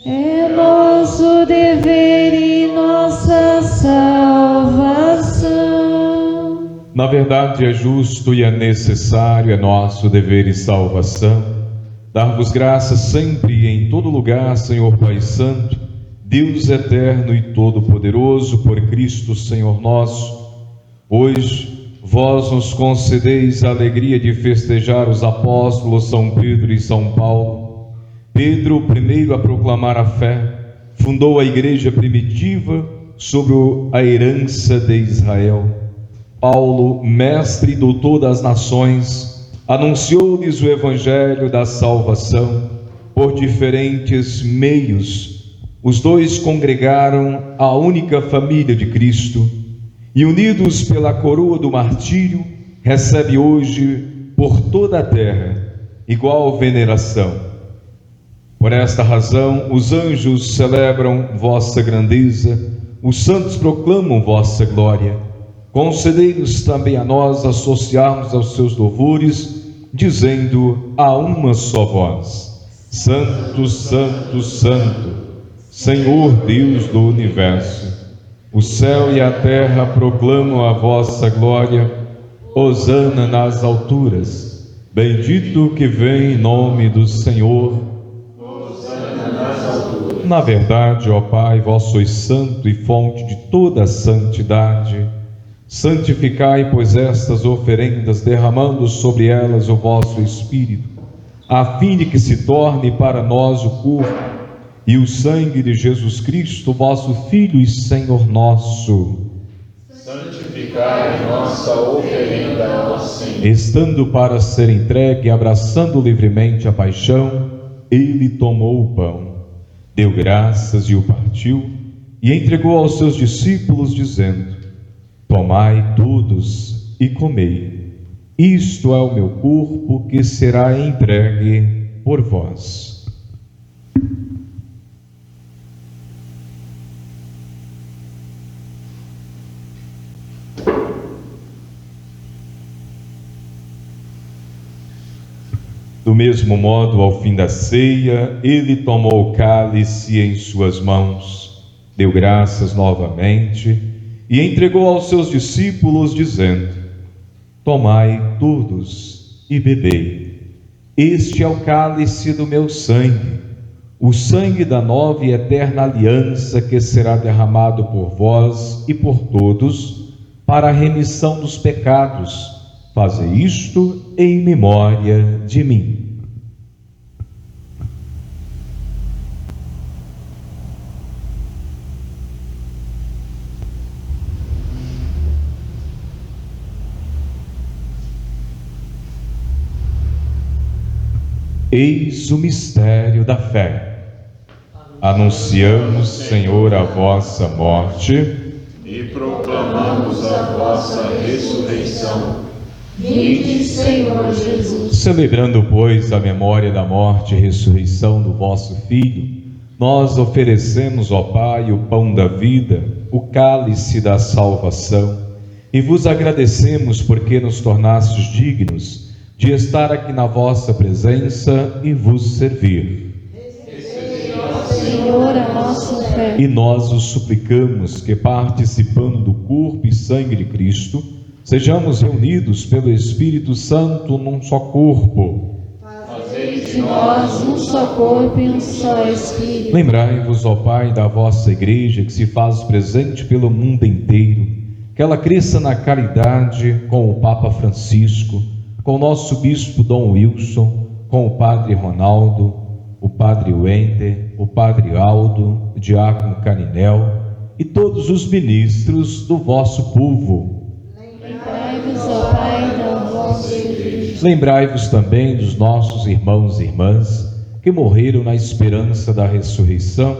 É nosso dever e nossa salvação. Na verdade, é justo e é necessário, é nosso dever e salvação, dar-vos graças sempre e em todo lugar, Senhor Pai Santo, Deus eterno e todo-poderoso, por Cristo Senhor nosso. Hoje, vós nos concedeis a alegria de festejar os apóstolos São Pedro e São Paulo. Pedro, o primeiro a proclamar a fé, fundou a igreja primitiva sobre a herança de Israel. Paulo, mestre e doutor das nações, anunciou-lhes o evangelho da salvação por diferentes meios. Os dois congregaram a única família de Cristo e, unidos pela coroa do martírio, recebe hoje por toda a terra igual veneração. Por esta razão, os anjos celebram vossa grandeza, os santos proclamam vossa glória. Concedei-nos também a nós associarmos aos seus louvores, dizendo a uma só voz: Santo, Santo, Santo, Senhor Deus do Universo, O céu e a terra proclamam a vossa glória. Hosana nas alturas. Bendito que vem em nome do Senhor. Hosana nas alturas. Na verdade, ó Pai, vós sois santo e fonte de toda a santidade. Santificai, pois, estas oferendas, derramando sobre elas o vosso Espírito, a fim de que se torne para nós o corpo e o sangue de Jesus Cristo, vosso Filho e Senhor nosso. Santificai a nossa oferenda ao Senhor. Estando para ser entregue, abraçando livremente a paixão, ele tomou o pão, deu graças e o partiu, e entregou aos seus discípulos, dizendo: Tomai todos e comei. Isto é o meu corpo que será entregue por vós. Do mesmo modo, ao fim da ceia, ele tomou o cálice em suas mãos, deu graças novamente e entregou aos seus discípulos, dizendo: Tomai todos e bebei. Este é o cálice do meu sangue, o sangue da nova e eterna aliança, que será derramado por vós e por todos para a remissão dos pecados. Fazei isto em memória de mim. Eis o mistério da fé. Anunciamos, Senhor, a vossa morte E proclamamos a vossa ressurreição. Vinde, Senhor Jesus. Celebrando, pois, a memória da morte e ressurreição do vosso Filho, nós oferecemos, ó Pai, o pão da vida, o cálice da salvação, e vos agradecemos porque nos tornastes dignos de estar aqui na vossa presença e vos servir. Senhor, a nossa fé. E nós os suplicamos que, participando do corpo e sangue de Cristo, sejamos reunidos pelo Espírito Santo num só corpo. Fazei De nós um só corpo e um só Espírito. Lembrai-vos, ó Pai, da vossa Igreja que se faz presente pelo mundo inteiro, que ela cresça na caridade com o Papa Francisco, com o nosso Bispo Dom Wilson, com o Padre Ronaldo, o Padre Wender, o Padre Aldo, o Diácono Caninel e todos os ministros do vosso povo. Lembrai-vos, ó Pai, da vossa Igreja. Lembrai-vos também dos nossos irmãos e irmãs que morreram na esperança da ressurreição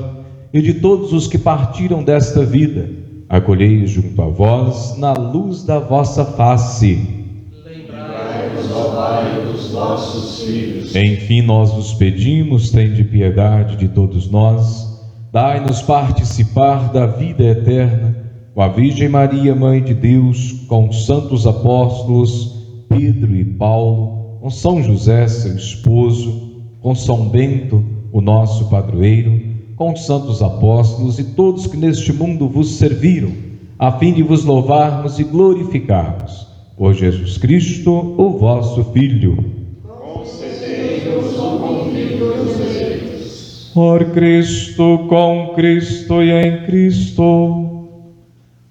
e de todos os que partiram desta vida. Acolhei-os junto a vós na luz da vossa face. Lembrai-vos, ó Pai, dos vossos filhos. Enfim, nós vos pedimos, tende piedade de todos nós, dai-nos participar da vida eterna, com a Virgem Maria, Mãe de Deus, com os santos apóstolos Pedro e Paulo, com São José, seu esposo, com São Bento, o nosso padroeiro, com os santos apóstolos e todos que neste mundo vos serviram, a fim de vos louvarmos e glorificarmos. Por Jesus Cristo, o vosso Filho. Concedei-nos o convívio dos eleitos. Por Cristo, com Cristo e em Cristo,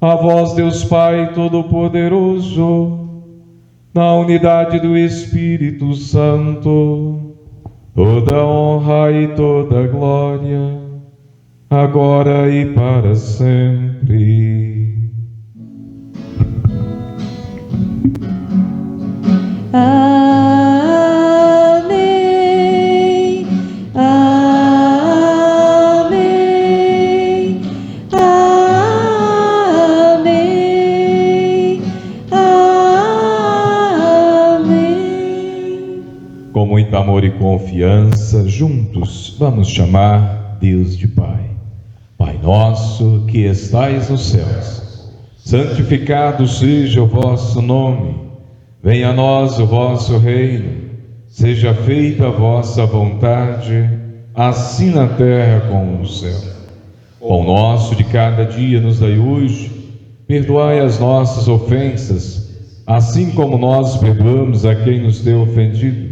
a vós, Deus Pai Todo-Poderoso, na unidade do Espírito Santo, toda honra e toda glória, agora e para sempre. Amém, amém, amém, amém. Com muito amor e confiança, juntos vamos chamar Deus de Pai. Pai nosso que estais nos céus, santificado seja o vosso nome. Venha a nós o vosso reino, seja feita a vossa vontade, assim na terra como no céu. Pão nosso de cada dia nos dai hoje. Perdoai as nossas ofensas, assim como nós perdoamos a quem nos tem ofendido.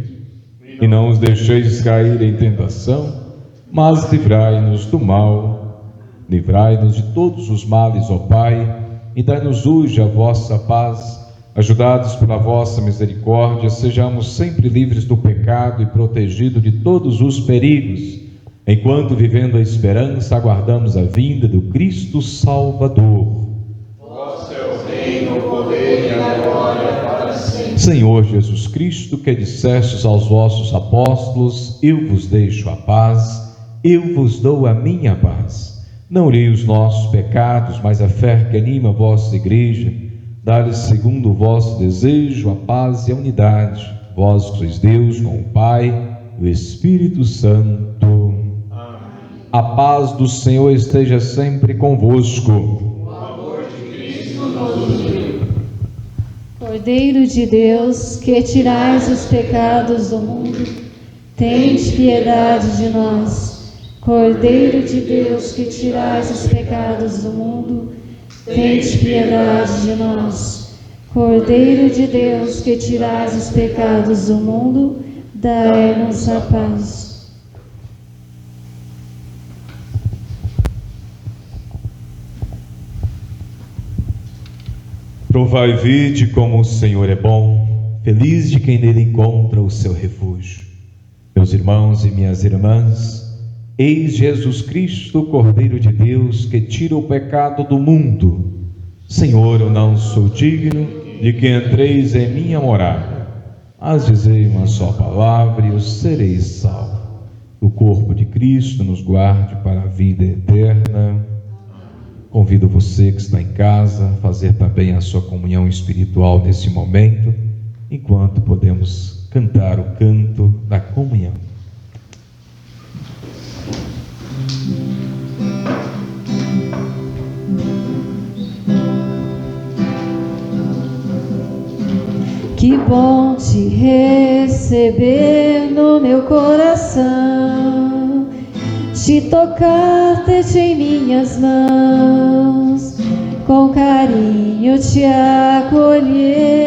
E não os deixeis cair em tentação, mas livrai-nos do mal. Livrai-nos de todos os males, ó Pai, e dai-nos hoje a vossa paz. Ajudados pela vossa misericórdia, sejamos sempre livres do pecado e protegidos de todos os perigos, enquanto, vivendo a esperança, aguardamos a vinda do Cristo Salvador. Vosso é o reino, o poder e a glória para sempre. Senhor Jesus Cristo, que dissestes aos vossos apóstolos: eu vos deixo a paz, eu vos dou a minha paz. Não olhei os nossos pecados, mas a fé que anima a vossa igreja. Dá-lhes, segundo o vosso desejo, a paz e a unidade. Vós que sois Deus, com o Pai e o Espírito Santo. Amém. A paz do Senhor esteja sempre convosco. O amor de Cristo nos uniu. Cordeiro de Deus, que tirais os pecados do mundo, tende piedade de nós. Cordeiro de Deus, que tirais os pecados do mundo, tende piedade de nós. Cordeiro de Deus, que tirais os pecados do mundo, dai-nos a paz. Provai e vede como o Senhor é bom, feliz de quem nele encontra o seu refúgio. Meus irmãos e minhas irmãs, eis Jesus Cristo, Cordeiro de Deus, que tira o pecado do mundo. Senhor, eu não sou digno de que entreis em minha morada, mas dizei uma só palavra e eu serei salvo. O corpo de Cristo nos guarde para a vida eterna. Convido você que está em casa a fazer também a sua comunhão espiritual nesse momento, enquanto podemos cantar o canto da comunhão. Que bom te receber no meu coração, te tocar, ter-te em minhas mãos, com carinho te acolher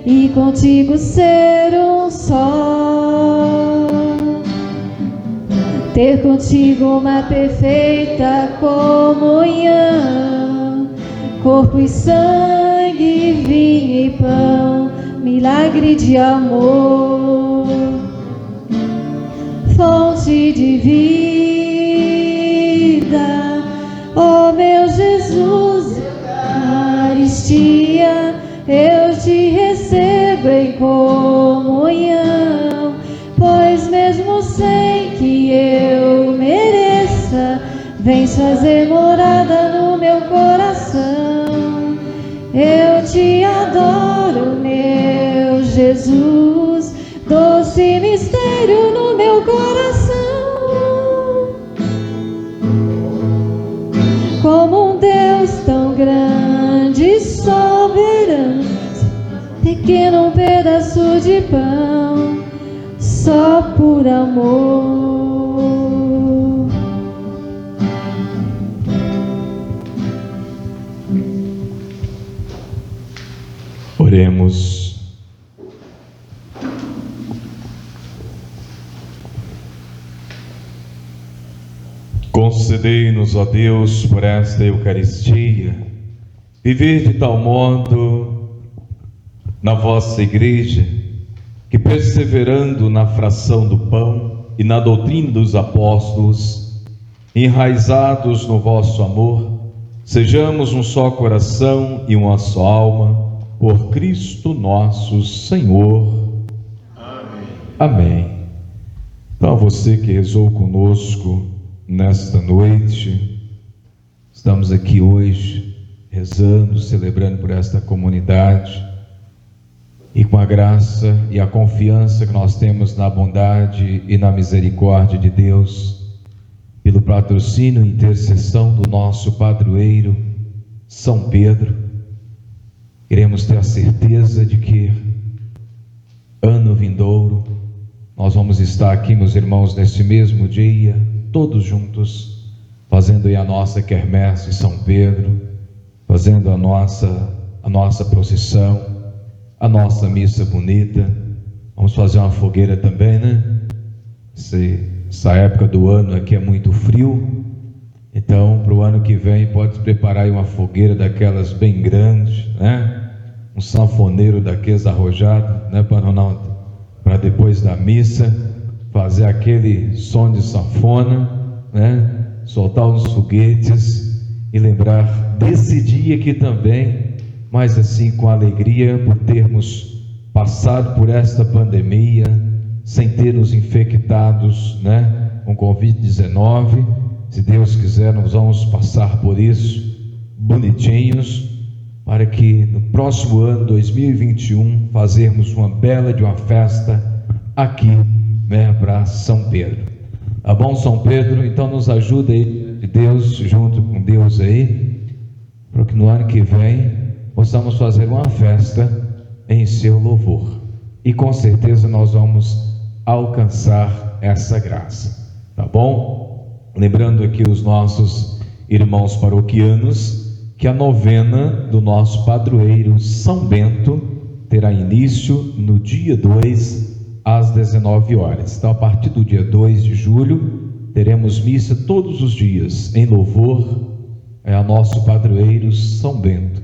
e contigo ser um só. Ter contigo uma perfeita comunhão, corpo e sangue, vinho e pão, milagre de amor, fonte de vida, ó meu Jesus, Eucaristia, eu te recebo em comunhão, pois mesmo sem que eu mereça, vens fazer morada no meu coração. Eu te adoro, meu Jesus, doce mistério no meu coração. Como um Deus tão grande e soberano, pequeno um pedaço de pão, só por amor. Oremos. Concedei-nos, ó Deus, por esta Eucaristia, viver de tal modo na vossa Igreja, que perseverando na fração do pão e na doutrina dos apóstolos, enraizados no vosso amor, sejamos um só coração e uma só alma, por Cristo nosso Senhor. Amém. Amém. Então, você que rezou conosco nesta noite, estamos aqui hoje rezando, celebrando por esta comunidade, e com a graça e a confiança que nós temos na bondade e na misericórdia de Deus, pelo patrocínio e intercessão do nosso padroeiro São Pedro, queremos ter a certeza de que ano vindouro nós vamos estar aqui, meus irmãos, nesse mesmo dia, todos juntos, fazendo aí a nossa quermesse de São Pedro, fazendo a nossa procissão, a nossa missa bonita. Vamos fazer uma fogueira também, né? Essa época do ano aqui é muito frio, então para o ano que vem pode preparar aí uma fogueira daquelas bem grandes, né? Um sanfoneiro daqueles arrojados, né, Padre Ronaldo? Para depois da missa fazer aquele som de sanfona, né? Soltar os foguetes e lembrar desse dia aqui também, mas assim com alegria por termos passado por esta pandemia sem ter nos infectados, né, com Covid-19. Se Deus quiser, nós vamos passar por isso bonitinhos, para que no próximo ano, 2021, fazermos uma bela de uma festa aqui, né, para São Pedro. Tá bom, São Pedro? Então nos ajuda aí, de Deus, junto com Deus aí, para que no ano que vem possamos fazer uma festa em seu louvor. E com certeza nós vamos alcançar essa graça, tá bom? Lembrando aqui os nossos irmãos paroquianos que a novena do nosso padroeiro São Bento terá início no dia 2 às 19 horas. Então, a partir do dia 2 de julho, teremos missa todos os dias em louvor a nosso padroeiro São Bento.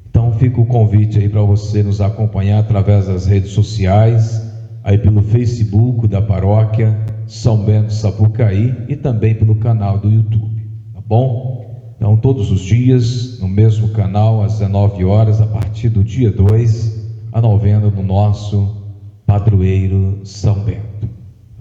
Então fica o convite aí para você nos acompanhar através das redes sociais, aí pelo Facebook da paróquia São Bento Sapucaí e também pelo canal do YouTube, tá bom? Então todos os dias no mesmo canal às 19 horas, a partir do dia 2, a novena do nosso padroeiro São Bento, tá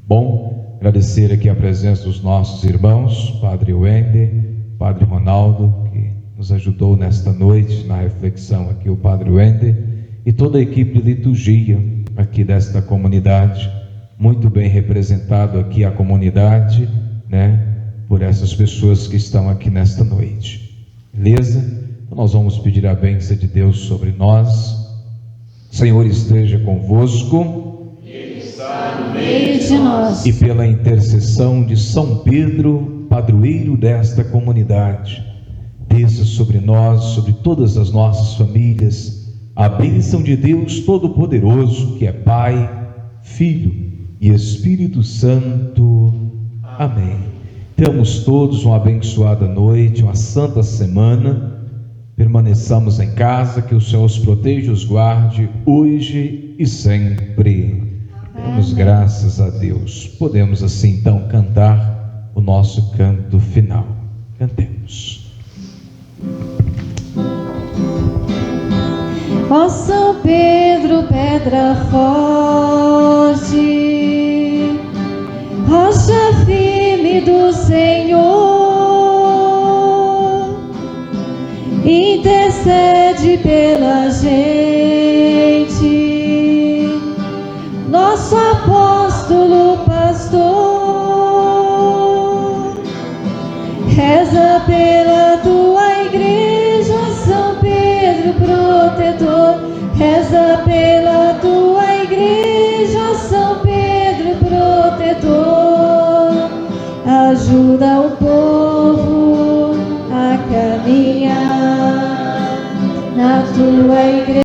bom? Agradecer aqui a presença dos nossos irmãos, Padre Wender, Padre Ronaldo, que nos ajudou nesta noite na reflexão aqui, o Padre Wender, e toda a equipe de liturgia aqui desta comunidade, muito bem representado aqui a comunidade, né, por essas pessoas que estão aqui nesta noite, beleza? Então nós vamos pedir a bênção de Deus sobre nós. Senhor esteja convosco, Ele está no meio de nós, e pela intercessão de São Pedro, padroeiro desta comunidade, desça sobre nós, sobre todas as nossas famílias, a bênção de Deus Todo-Poderoso, que é Pai, Filho e Espírito Santo. Amém. Tenhamos todos uma abençoada noite, uma santa semana. Permaneçamos em casa, que o Senhor os proteja e os guarde hoje e sempre. Damos graças a Deus. Podemos assim então cantar o nosso canto final. Cantemos. Ó São Pedro, pedra forte, rocha firme do Senhor, intercede pela gente, nosso apóstolo pastor, reza pela tua igreja, São Pedro protetor, reza pela tua igreja, São Pedro protetor, ajuda o povo